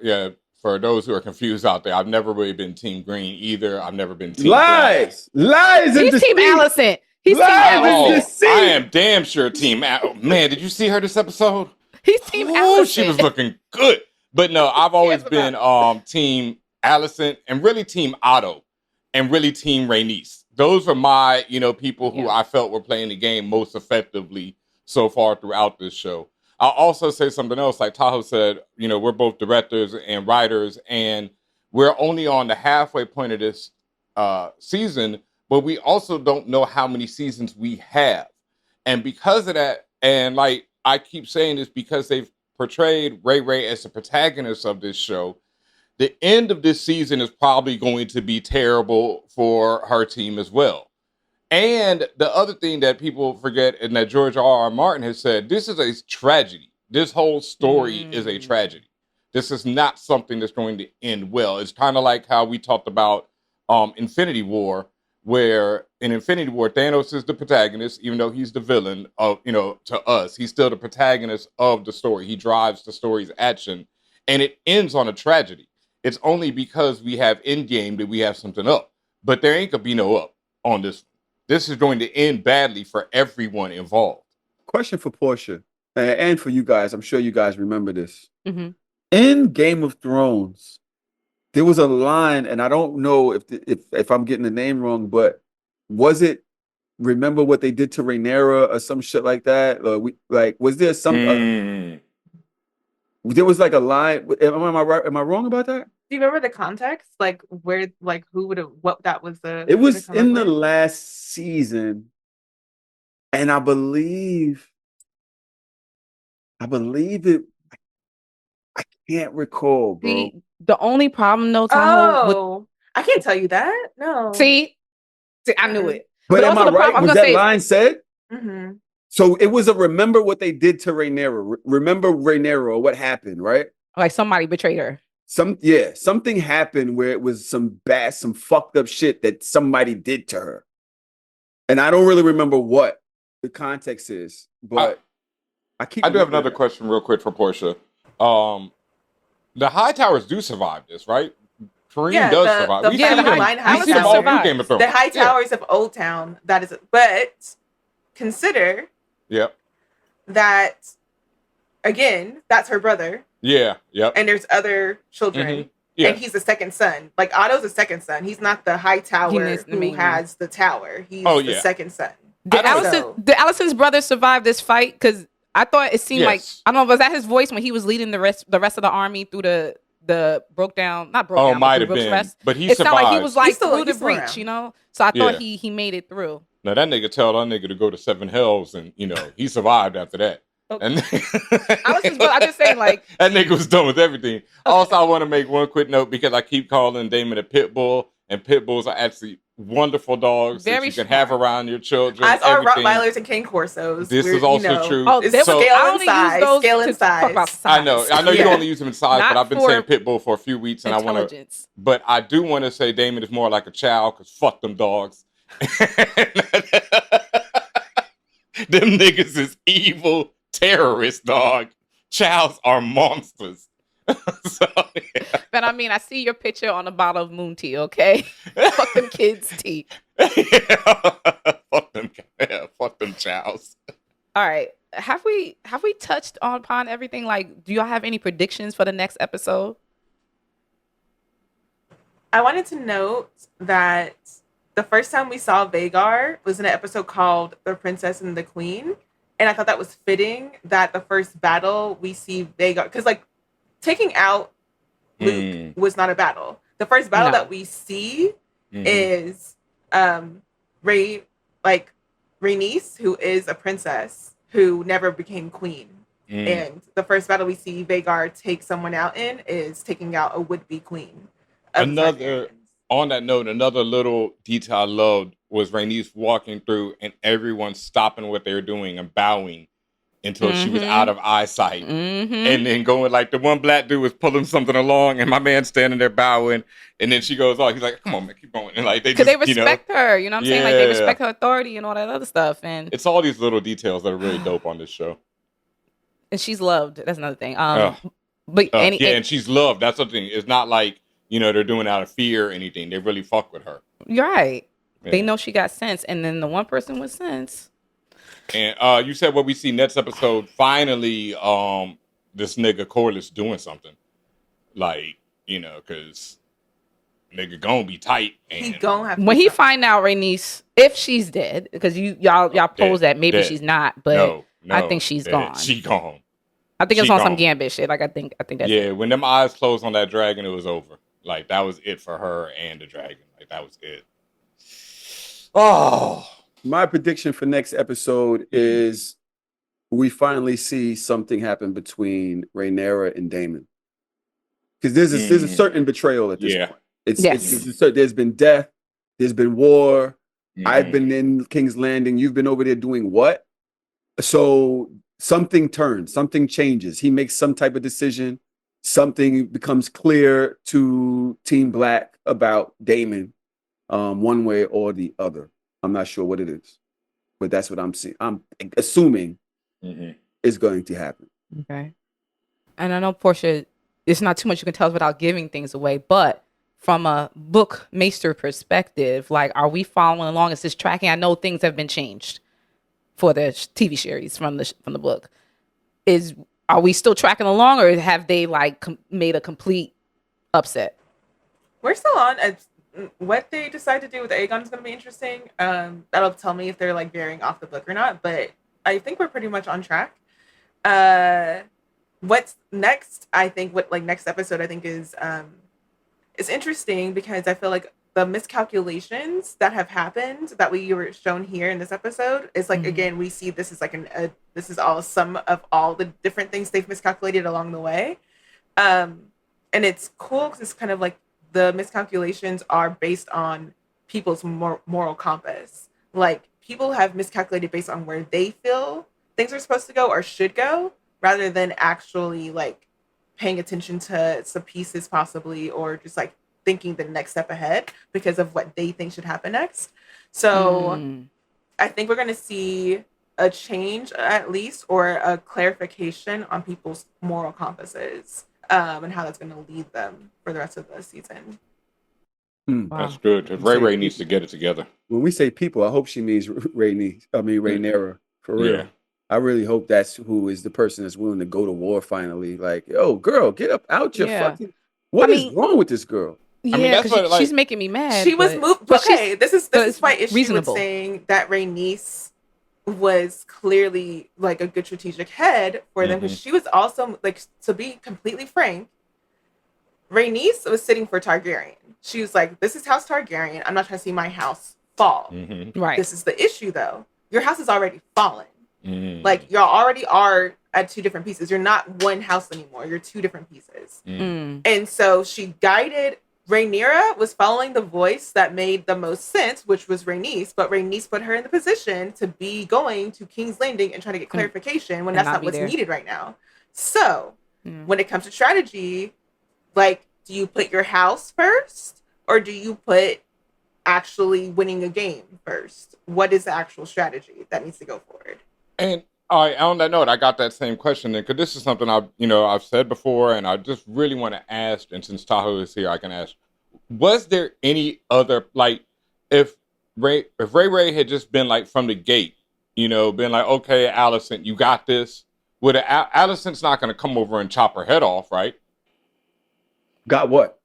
for those who are confused out there, I've never really been Team Green either. I've never been Team Lies. He's Team Alicent. He's Team Alicent. I am damn sure Team Man, did you see her this episode? He's Team Alicent. She was looking good. But no, I've always been Team Alicent and really Team Otto and really Team Rhaenys. Those are my, people who I felt were playing the game most effectively so far throughout this show. I'll also say something else. Like Tahoe said, we're both directors and writers, and we're only on the halfway point of this season, but we also don't know how many seasons we have. And because of that, and like I keep saying this because they've portrayed Ray as the protagonist of this show, the end of this season is probably going to be terrible for her team as well. And the other thing that people forget and that George R.R. Martin has said, this is a tragedy. This whole story is a tragedy. This is not something that's going to end well. It's kind of like how we talked about Infinity War, where in Infinity War, Thanos is the protagonist, even though he's the villain of, to us. He's still the protagonist of the story. He drives the story's action, and it ends on a tragedy. It's only because we have Endgame that we have something up. But there ain't gonna be no up on this one. This is going to end badly for everyone involved. Question for Portia and for you guys. I'm sure you guys remember this. In Game of Thrones, there was a line, and I don't know if I'm getting the name wrong, but was it "Remember what they did to Rhaenyra" or some shit like that? Was there some? There was like a line. Am I right? Am I wrong about that? Do you remember the context? Like where, like who would have, what that was the... It was in the last season. And I believe it, I can't recall, bro. The only problem though, Tahoe, I can't tell you that. No. See, I knew it. But am I right? Was that line said? Mm-hmm. So it was remember what they did to Rhaenyra. Remember Rhaenyra or what happened, right? Like somebody betrayed her. Something happened where it was some fucked up shit that somebody did to her. And I don't really remember what the context is, but I do have another question real quick for Portia. The Hightowers do survive this, right? Kareem does survive. The High Towers of Old Town. That is, but consider Yep. that, again, that's her brother. Yeah. Yep. And there's other children. Mhm. Yeah. And he's the second son. Like, Otto's the second son. He's not the high tower is the who main has the tower. He's Oh, the yeah. second son. Did Allison's brother survive this fight? Because I thought it seemed like, Yes. I don't know, was that his voice when he was leading the rest of the army through the not broke down, might through have Brooks been. Rest? But he it sounded like he survived. was like He's still through the breach, around. you know? So I thought Yeah. he made it through. Now that nigga tell that nigga to go to Seven Hells, and he survived after that. Okay. And I'm just saying, like, that nigga was done with everything. Okay. Also, I want to make one quick note because I keep calling Daemon a pit bull, and pit bulls are actually wonderful dogs that you can have around your children. As are Rottweilers and Cane Corsos. This is also true. Oh, it's so scale I and only size. use those Scale and to talk about size. size. I know you only use them in size, Not but I've been for saying pit bull for a few weeks, and I want to. But I do want to say Daemon is more like a chow because fuck them dogs. Them niggas is evil terrorist dog. Chows are monsters. So, yeah. But I mean, I see your picture on a bottle of moon tea, okay? Fuck them kids' tea. Fuck them chows. All right. Have we touched upon everything? Like, do y'all have any predictions for the next episode? I wanted to note that the first time we saw Vhagar was in an episode called The Princess and the Queen. And I thought that was fitting that the first battle we see Vhagar, because like taking out Luke was not a battle. The first battle that we see is Rhaenys, who is a princess who never became queen. And the first battle we see Vhagar take someone out in is taking out a would-be queen. On that note, another little detail I loved was Rhaenys walking through and everyone stopping what they were doing and bowing until she was out of eyesight. And then going like the one black dude was pulling something along and my man standing there bowing. And then she goes, oh, he's like, come on, man, keep going. And like they just, they respect her, you know what I'm saying? Like they respect her authority and all that other stuff. And it's all these little details that are really dope on this show. And she's loved. That's another thing. But and she's loved. That's something. It's not like, they're doing it out of fear or anything. They really fuck with her. You're right. Yeah. They know she got sense. And then the one person with sense. And you said what we see next episode, finally, this nigga Corliss doing something. Like, because nigga gonna be tight. And he gonna have to when he find out Rhaenys, if she's dead, because y'all pose that maybe she's not, but no, I think she's gone. She gone. I think it's on some Gambit shit. Like I think that's it. When them eyes closed on that dragon, it was over. Like that was it for her and the dragon. Like that was it. Oh, my prediction for next episode is we finally see something happen between Rhaenyra and Daemon. Because there's a certain betrayal at this point. There's been death, there's been war. I've been in King's Landing. You've been over there doing what? So something turns, something changes. He makes some type of decision. Something becomes clear to Team Black about Daemon, one way or the other. I'm not sure what it is, but that's what I'm seeing. I'm assuming is going to happen. Okay. And I know, Portia, it's not too much you can tell us without giving things away, but from a book maester perspective, like, are we following along? Is this tracking? I know things have been changed for the TV series from the book. Are we still tracking along, or have they made a complete upset? We're still on. What they decide to do with Aegon is going to be interesting. That'll tell me if they're veering off the book or not. But I think we're pretty much on track. What's next? I think next episode I think is interesting because I feel like the miscalculations that have happened that we were shown here in this episode is again, we see this is this is all some of all the different things they've miscalculated along the way. And it's cool because it's kind of like the miscalculations are based on people's moral compass. Like people have miscalculated based on where they feel things are supposed to go or should go, rather than actually paying attention to some pieces possibly, or just thinking the next step ahead because of what they think should happen next. So I think we're going to see a change at least, or a clarification on people's moral compasses and how that's going to lead them for the rest of the season. Wow. That's good. Ray needs to get it together. When we say people, I hope she means Rhaenyra, for real. Yeah. I really hope that's who is the person that's willing to go to war finally. Like, yo, girl, get up out your Yeah. fucking. What is wrong with this girl? Yeah, that's because what, like, she's making me mad. She was moved. Okay, this is my issue reasonable. with saying that Rhaenys was clearly like a good strategic head for them, because she was also like, to be completely frank, Rhaenys was sitting for Targaryen. She was like, this is House Targaryen. I'm not trying to see my house fall. Right. This is the issue, though. Your house is already fallen. Like, y'all already are at two different pieces. You're not one house anymore. You're two different pieces. And so she guided. Rhaenyra was following the voice that made the most sense, which was Rhaenys, but Rhaenys put her in the position to be going to King's Landing and trying to get clarification when that's not what's needed right now. So when it comes to strategy, like, do you put your house first, or do you put actually winning a game first? What is the actual strategy that needs to go forward? And on that note, I got that same question then, because this is something I've said before, and I just really want to ask. And since Tahoe is here, I can ask: was there any other, like, if Ray had just been like from the gate, been like, okay, Alicent, you got this? Alicent's not going to come over and chop her head off, right? Got what?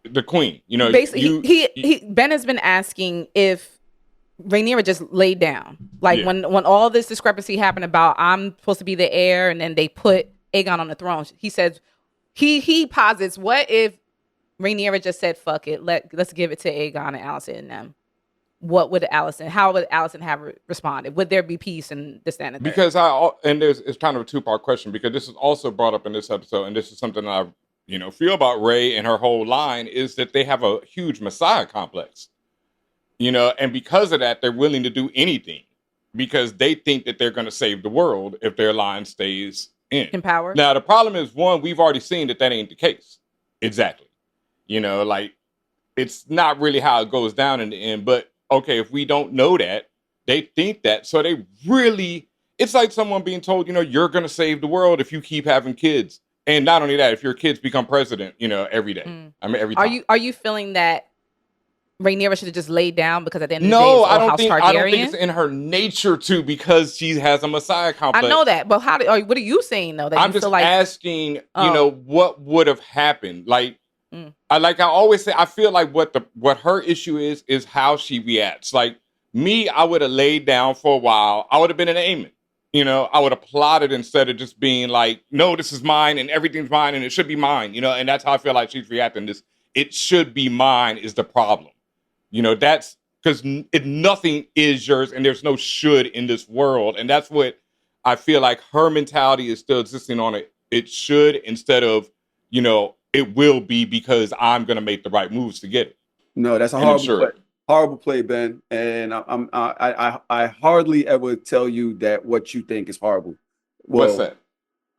The queen, Basically, Ben has been asking if Rhaenyra just laid down, like when all this discrepancy happened about I'm supposed to be the heir, and then they put Aegon on the throne. He says he posits, what if Rhaenyra just said fuck it, let's give it to Aegon and Alicent and them? How would Alicent have responded? Would there be peace and this and that? Because it's kind of a two-part question, because this is also brought up in this episode, and this is something that I feel about Rey and her whole line, is that they have a huge Messiah complex. And because of that, they're willing to do anything because they think that they're going to save the world if their line stays in power. Now, the problem is, one, we've already seen that ain't the case. Exactly. Like, it's not really how it goes down in the end. But, okay, if we don't know that, they think that. So they really, it's like someone being told, you're going to save the world if you keep having kids. And not only that, if your kids become president, every day. I mean, every time. Are you feeling that Rhaenyra should have just laid down because at the end of the day, it's I don't think it's in her nature to, because she has a Messiah complex. I know that, but what are you saying though? That I'm just asking, what would have happened? Like, I always say, I feel like what her issue is how she reacts. Like me, I would have laid down for a while. I would have been an Aemon. I would have plotted instead of just being like, no, this is mine and everything's mine and it should be mine. And that's how I feel like she's reacting. This, it should be mine, is the problem. That's because nothing is yours and there's no should in this world. And that's what I feel like her mentality is still existing on it. It should, instead of, it will be because I'm going to make the right moves to get it. No, that's a horrible play, Ben. And I hardly ever tell you that what you think is horrible. Well, what's that?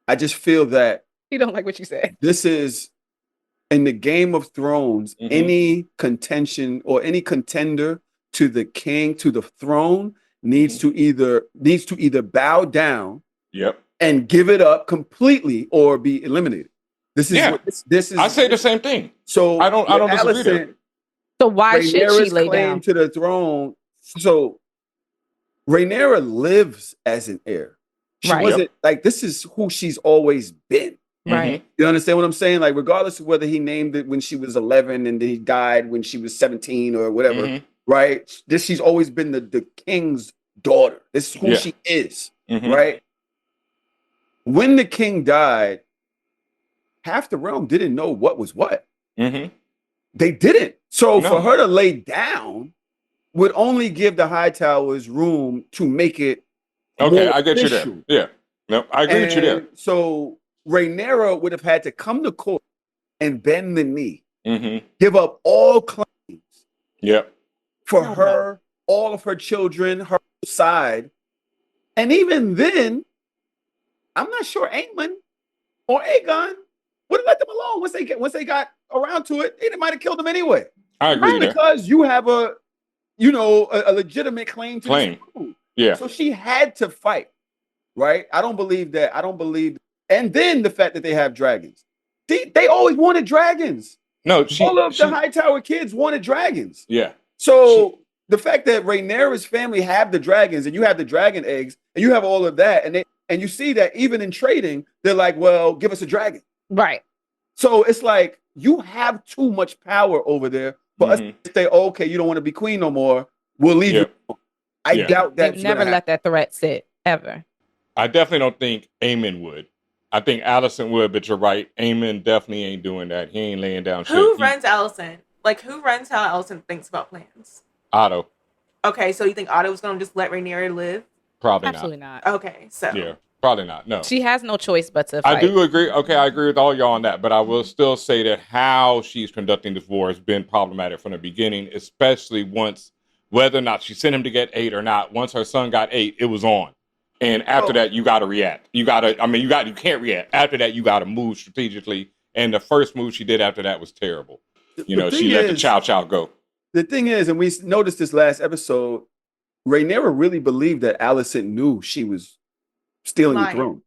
I just feel that you don't like what you said. This is, in the Game of Thrones, any contention or any contender to the king, to the throne, needs to either bow down, and give it up completely, or be eliminated. This is this is. I say the same thing. So I don't disagree there. So why should she lay down to the throne? So Rhaenyra lives as an heir. She wasn't like, this is who she's always been. Right. You understand what I'm saying? Like, regardless of whether he named it when she was 11 and then he died when she was 17 or whatever, right? She's always been the king's daughter. This is who she is, right? When the king died, half the realm didn't know what was what. They didn't. So for her to lay down would only give the Hightowers room to make it more I get official. you there. Yeah. No, I agree with you there. So Rhaenyra would have had to come to court and bend the knee, give up all claims for her, all of her children, her side. And even then, I'm not sure Aemon or Aegon would have let them alone once they got around to it. They might have killed them anyway. I agree with that. Because you have a legitimate claim to this food. Yeah. So she had to fight, right? I don't believe that. And then the fact that they have dragons. They always wanted dragons. No, all of the Hightower kids wanted dragons. Yeah. So the fact that Rhaenyra's family have the dragons and you have the dragon eggs and you have all of that, and you see that even in trading, they're like, well, give us a dragon. Right. So it's like you have too much power over there for us to say, okay, you don't want to be queen no more. We'll leave you. I doubt that. They've never let that threat sit ever. I definitely don't think Aemon would. I think Alicent would, but you're right. Aemon definitely ain't doing that. He ain't laying down shit. Who runs Alicent? Like, who runs how Alicent thinks about plans? Otto. Okay, so you think Otto was going to just let Rhaenyra live? Probably Absolutely not. Okay, so. Yeah, probably not. No. She has no choice but to fight. I do agree. Okay, I agree with all y'all on that, but I will still say that how she's conducting this war has been problematic from the beginning, especially once, whether or not she sent him to get 8 or not, once her son got 8, it was on. And after that, you got to react. You can't react. After that, you got to move strategically. And the first move she did after that was terrible. She let the chow go. The thing is, and we noticed this last episode, Rhaenyra really believed that Alicent knew she was stealing the throne.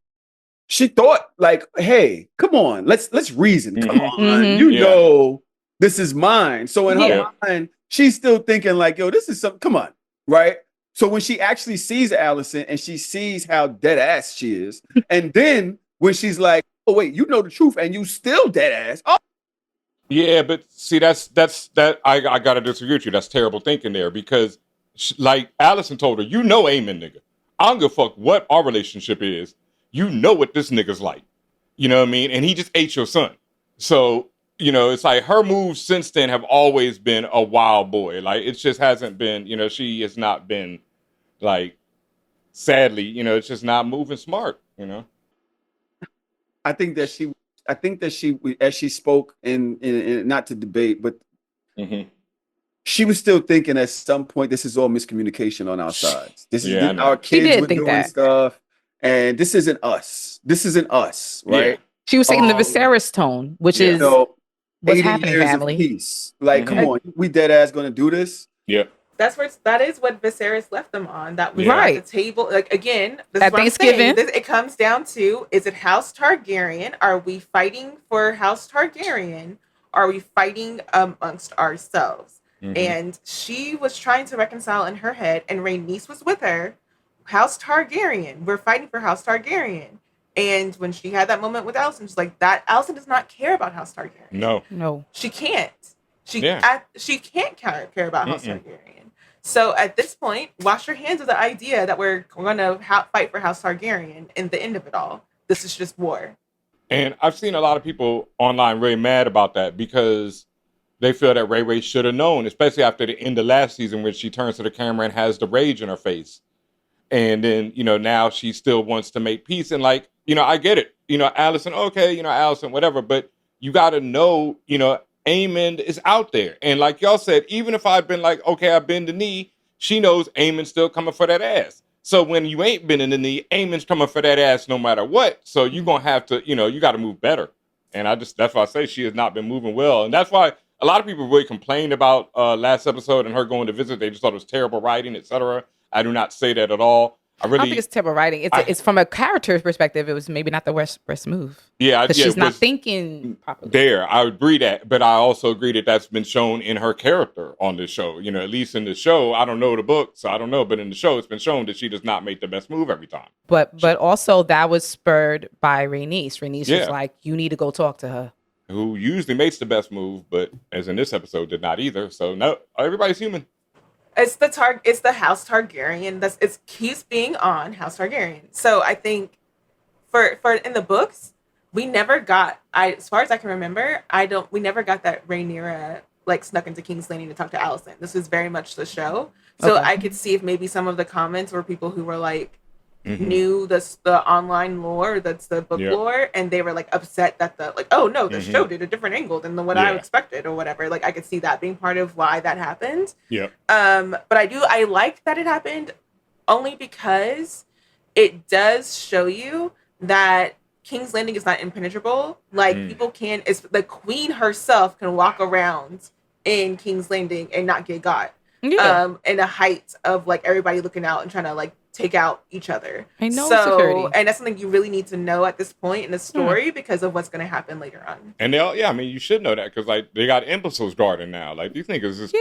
She thought, like, hey, come on, let's reason. Come on. You know this is mine. So in her mind, she's still thinking like, yo, this is something, come on, right? So when she actually sees Alicent and she sees how dead ass she is, and then when she's like, oh wait, you know the truth and you still dead ass. Oh. Yeah, but see, that's I gotta disagree with you. That's terrible thinking there because, like Alicent told her, you know, Aemon, nigga. I don't give a fuck what our relationship is. You know what this nigga's like. You know what I mean? And he just ate your son. So, it's like her moves since then have always been a wild boy. Like, it just hasn't been, she has not been, like, sadly, it's just not moving smart, I think that she, as she spoke in not to debate, but she was still thinking at some point, this is all miscommunication on our sides. This is our kids were doing stuff, and this isn't us. This isn't us, right? Yeah. She was taking the Viserys tone, which is what's happening, family. Peace. Like, come on, we dead ass gonna do this? Yeah. That is what Viserys left them on. That was at the table. Like, again, this at is what Thanksgiving. I'm saying. It comes down to, is it House Targaryen? Are we fighting for House Targaryen? Are we fighting amongst ourselves? And she was trying to reconcile in her head, and Rhaenys was with her. House Targaryen. We're fighting for House Targaryen. And when she had that moment with Alicent, she's like, that Alicent does not care about House Targaryen. No. She can't. She can't care about House Targaryen. So at this point, wash your hands of the idea that we're going to fight for House Targaryen in the end of it all. This is just war. And I've seen a lot of people online really mad about that because they feel that Ray should have known, especially after the end of last season when she turns to the camera and has the rage in her face. And then, now she still wants to make peace. And like, I get it. Alicent, okay, Alicent, whatever. But you got to know, Aemon is out there. And like y'all said, even if I'd been like, okay, I bend the knee, she knows Aemon's still coming for that ass. So when you ain't bending the knee, Aemon's coming for that ass no matter what. So you're going to have to, you got to move better. And that's why I say she has not been moving well. And that's why a lot of people really complained about last episode and her going to visit. They just thought it was terrible writing, etc. I do not say that at all. I don't think it's terrible writing. It's from a character perspective. It was maybe not the worst move. Yeah, because she's not thinking properly. There, I agree that, but I also agree that that's been shown in her character on this show. At least in the show, I don't know the book, so I don't know. But in the show, it's been shown that she does not make the best move every time. But also that was spurred by Rhaenys. Rhaenys was like, "You need to go talk to her." Who usually makes the best move, but as in this episode, did not either. So no, everybody's human. It's the House Targaryen. It keeps being on House Targaryen. So I think for in the books, we never got, as far as I can remember, we never got that Rhaenyra like snuck into King's Landing to talk to Alicent. This was very much the show. So I could see if maybe some of the comments were people who were like knew the online lore, that's the book lore, and they were like upset that the show did a different angle than what I expected or whatever. Like I could see that being part of why that happened. Yeah. But I like that it happened only because it does show you that King's Landing is not impenetrable. Like people it's the queen herself can walk around in King's Landing and not get got. Yeah. In the height of like everybody looking out and trying to like take out each other. Ain't no security. And that's something you really need to know at this point in the story because of what's going to happen later on. And I mean, you should know that because like they got imbeciles guarding now. Like these niggas just,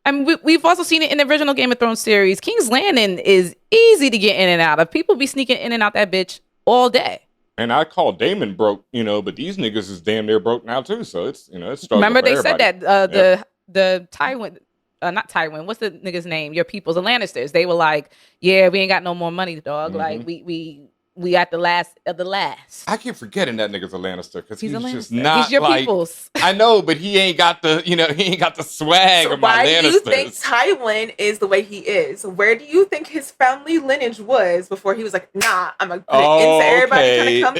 I mean, we've also seen it in the original Game of Thrones series. King's Landing is easy to get in and out of. People be sneaking in and out that bitch all day. And I call Daemon broke, but these niggas is damn near broke now too. So it's, it's struggle. Remember for they everybody. said that the Tywin. Not Tywin. What's the nigga's name? Your peoples, the Lannisters. They were like, "Yeah, we ain't got no more money, dog. Like we at the last of the last." I keep forgetting that nigga's a Lannister because he's a Lannister. just not He's your like peoples. I know, but he ain't got the he ain't got the swag of my Lannisters. Why do you think Tywin is the way he is? Where do you think his family lineage was before he was like, "Nah, I'm gonna put it into everybody trying to come."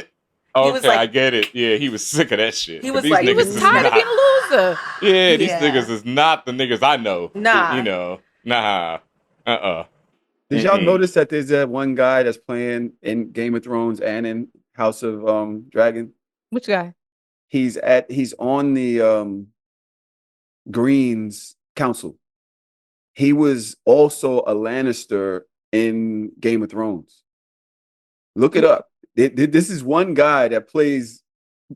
Okay, was like, I get it. Yeah, he was sick of that shit. He was these like, He was tired of being a loser. Yeah, these niggas is not the niggas I know. Nah. Nah. Did y'all notice that there's that one guy that's playing in Game of Thrones and in House of Dragon? Which guy? He's on the Greens Council. He was also a Lannister in Game of Thrones. Look it up. This is one guy that plays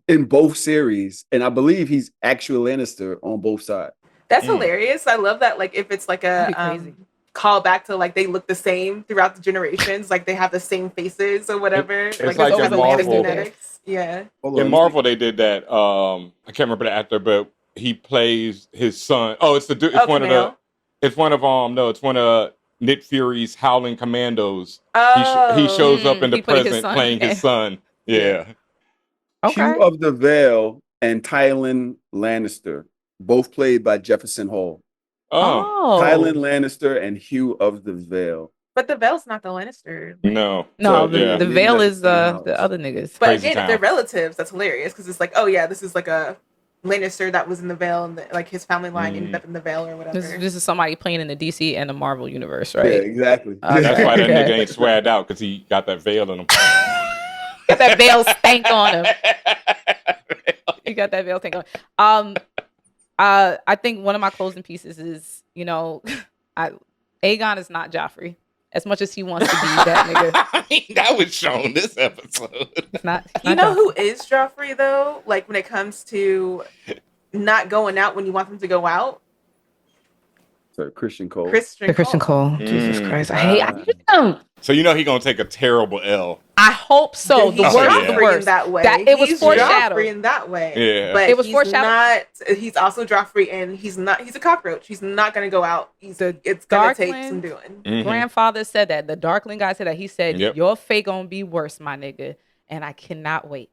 in both series, and I believe he's actual Lannister on both sides. That's hilarious. I love that. Like, if it's like a call back to like they look the same throughout the generations, like they have the same faces or whatever. It's like in Marvel. Yeah. In Marvel, they did that. I can't remember the actor, but he plays his son. Oh, it's one of Nick Fury's Howling Commandos. He shows up in the present playing his son. Yeah. Okay. Hugh of the Vale and Tywin Lannister, both played by Jefferson Hall. Oh. Tywin Lannister and Hugh of the Vale. But the Vale's not the Lannister. No. The Vale is the other niggas. But again, if they're relatives, that's hilarious because it's like, oh yeah, this is like a Lannister that was in the Vale and like his family line ended up in the Vale or whatever. This is somebody playing in the DC and the Marvel universe, right? Yeah, exactly. That's why that nigga ain't swagged out because he got that veil in him. Got that veil stank on him. He got that veil stank on. I think one of my closing pieces is, Aegon is not Joffrey. As much as he wants to be that nigga. I mean, that was shown this episode. It's not you know who is Joffrey though? Like when it comes to not going out when you want them to go out. So Christian Cole. Christian Cole. Jesus Christ. I hate him. So he gonna take a terrible L. I hope so. The worst in that way. It was foreshadowed in that way. Yeah. But it was foreshadowed. He's also Joffrey and he's a cockroach. He's not gonna go out. It's gonna take some doing. Mm-hmm. Grandfather said that. The Darkling guy said that. He said, your fate gonna be worse, my nigga. And I cannot wait.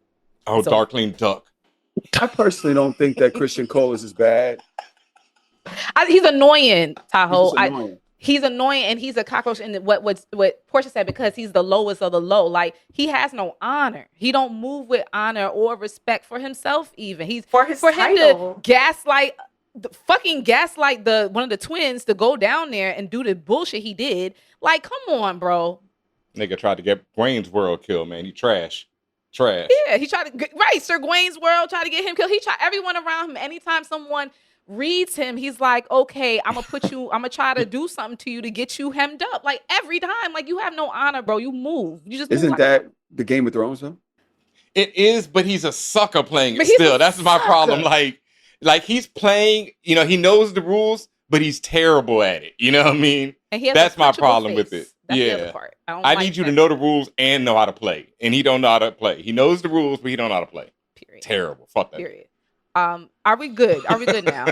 Oh, so, Darkling Duck. I personally don't think that Christian Cole is as bad. He's annoying, Tahoe. He's annoying and he's a cockroach. And what Porshea said, because he's the lowest of the low. Like, he has no honor. He don't move with honor or respect for himself even. He's for him to gaslight one of the twins to go down there and do the bullshit he did. Like, come on, bro. Nigga tried to get Wayne's World killed, man. He trash. Yeah, he tried to Sir Gawain's World tried to get him killed. He tried everyone around him. Anytime someone reads him, he's like, okay, I'm gonna try to do something to you to get you hemmed up. Like every time, like you have no honor, bro. You move. You just isn't that the Game of Thrones though? It is, but he's a sucker playing it still. That's my problem. Like he's playing, he knows the rules, but he's terrible at it. You know what I mean? And that's my problem with it. That's the other part. I need you to know the rules and know how to play. And he don't know how to play. He knows the rules, but he don't know how to play. Period. Terrible. Fuck that. Period. Are we good? Are we good now?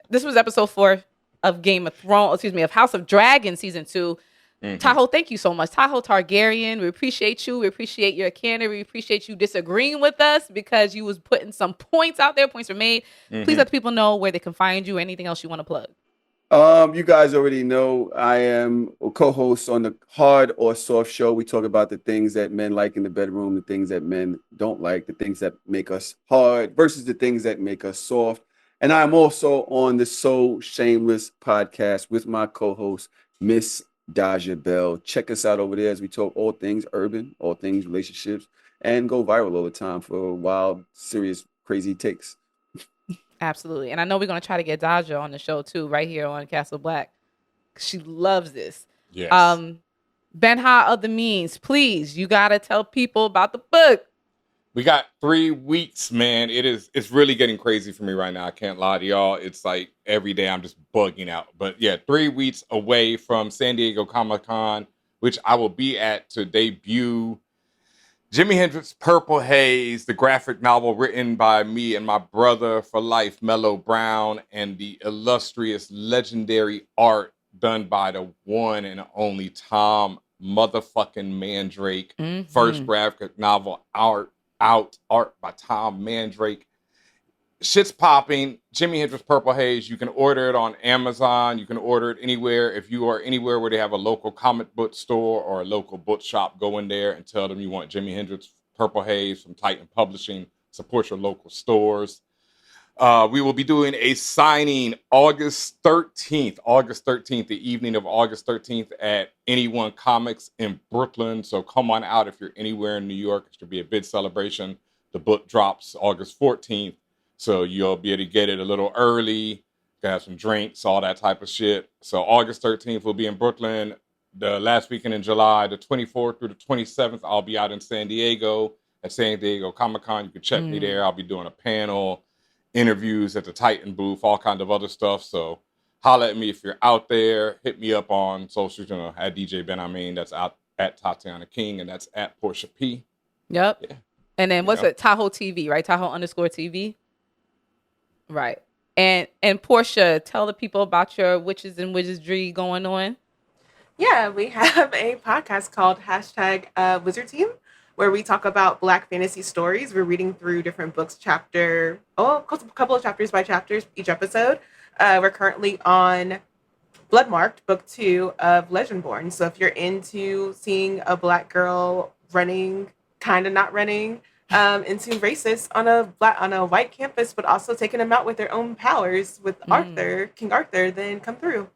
This was episode 4 of of House of Dragon season 2. Mm-hmm. Tahoe, thank you so much. Tahoe Targaryen, we appreciate you. We appreciate your candor. We appreciate you disagreeing with us because you was putting some points out there. Points were made. Mm-hmm. Please let the people know where they can find you. Anything else you want to plug? You guys already know I am a co-host on the Hard or Soft Show. We talk about the things that men like in the bedroom, the things that men don't like, the things that make us hard versus the things that make us soft. And I'm also on the So Shameless podcast with my co-host, Miss Daja Bell. Check us out over there as we talk all things urban, all things relationships, and go viral all the time for wild, serious, crazy takes. Absolutely. And I know we're going to try to get Daja on the show too, right here on Castle Black. She loves this. Yes. BenHa of the Means, please, you got to tell people about the book. We got 3 weeks, man. It's really getting crazy for me right now. I can't lie to y'all. It's like every day I'm just bugging out. But yeah, 3 weeks away from San Diego Comic-Con, which I will be at to debut Jimi Hendrix Purple Haze, the graphic novel written by me and my brother for life, Mello Brown, and the illustrious, legendary art done by the one and only Tom motherfucking Mandrake. First graphic novel art by Tom Mandrake. Shit's popping. Jimi Hendrix Purple Haze. You can order it on Amazon. You can order it anywhere. If you are anywhere where they have a local comic book store or a local book shop, go in there and tell them you want Jimi Hendrix Purple Haze from Titan Publishing. Support your local stores. We will be doing a signing August 13th, the evening of August 13th at Anyone Comics in Brooklyn. So come on out if you're anywhere in New York. It should be a big celebration. The book drops August 14th. So you'll be able to get it a little early, have some drinks, all that type of shit. So August 13th, we'll be in Brooklyn. The last weekend in July, the 24th through the 27th, I'll be out in San Diego at San Diego Comic-Con. You can check me there. I'll be doing a panel, interviews at the Titan booth, all kinds of other stuff. So holla at me if you're out there. Hit me up on social, at DJ BenHaMeen. That's out at Tatiana King, and that's at Porshea P. Yep. Yeah. And then what's it? Tahoe TV, right? Tahoe_TV. Right. And Portia, tell the people about your witches and wizardry going on. Yeah, we have a podcast called #Wizard Team, where we talk about Black fantasy stories. We're reading through different books, a couple of chapters by chapters each episode. We're currently on Bloodmarked, book 2 of Legendborn. So if you're into seeing a Black girl running, kind of not running, into racists on a white campus, but also taking them out with their own powers with King Arthur, then come through.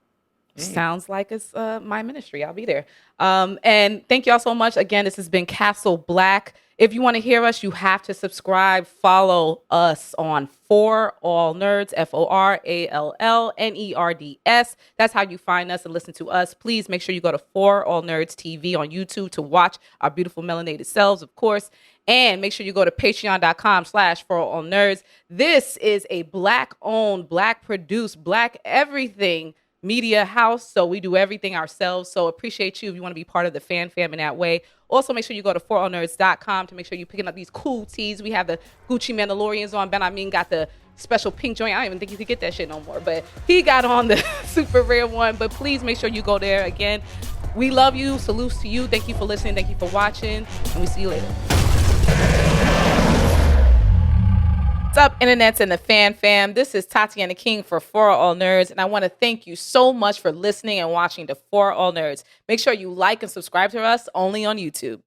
Sounds like it's my ministry. I'll be there. And thank you all so much. Again, this has been Castle Black. If you want to hear us, you have to subscribe. Follow us on For All Nerds, FORALLNERDS. That's how you find us and listen to us. Please make sure you go to For All Nerds TV on YouTube to watch our beautiful melanated selves, of course. And make sure you go to patreon.com/forallnerds. This is a Black-owned, Black-produced, Black everything media house. So we do everything ourselves. So appreciate you if you want to be part of the fan fam in that way. Also, make sure you go to forallnerds.com to make sure you're picking up these cool tees. We have the Gucci Mandalorians on. BenHaMeen got the special pink joint. I don't even think you could get that shit no more. But he got on the super rare one. But please make sure you go there. Again, we love you. Salutes to you. Thank you for listening. Thank you for watching. And we see you later. What's up, internets and the fan fam? This is Tatiana King for All Nerds, and I want to thank you so much for listening and watching to For All Nerds. Make sure you like and subscribe to us only on YouTube.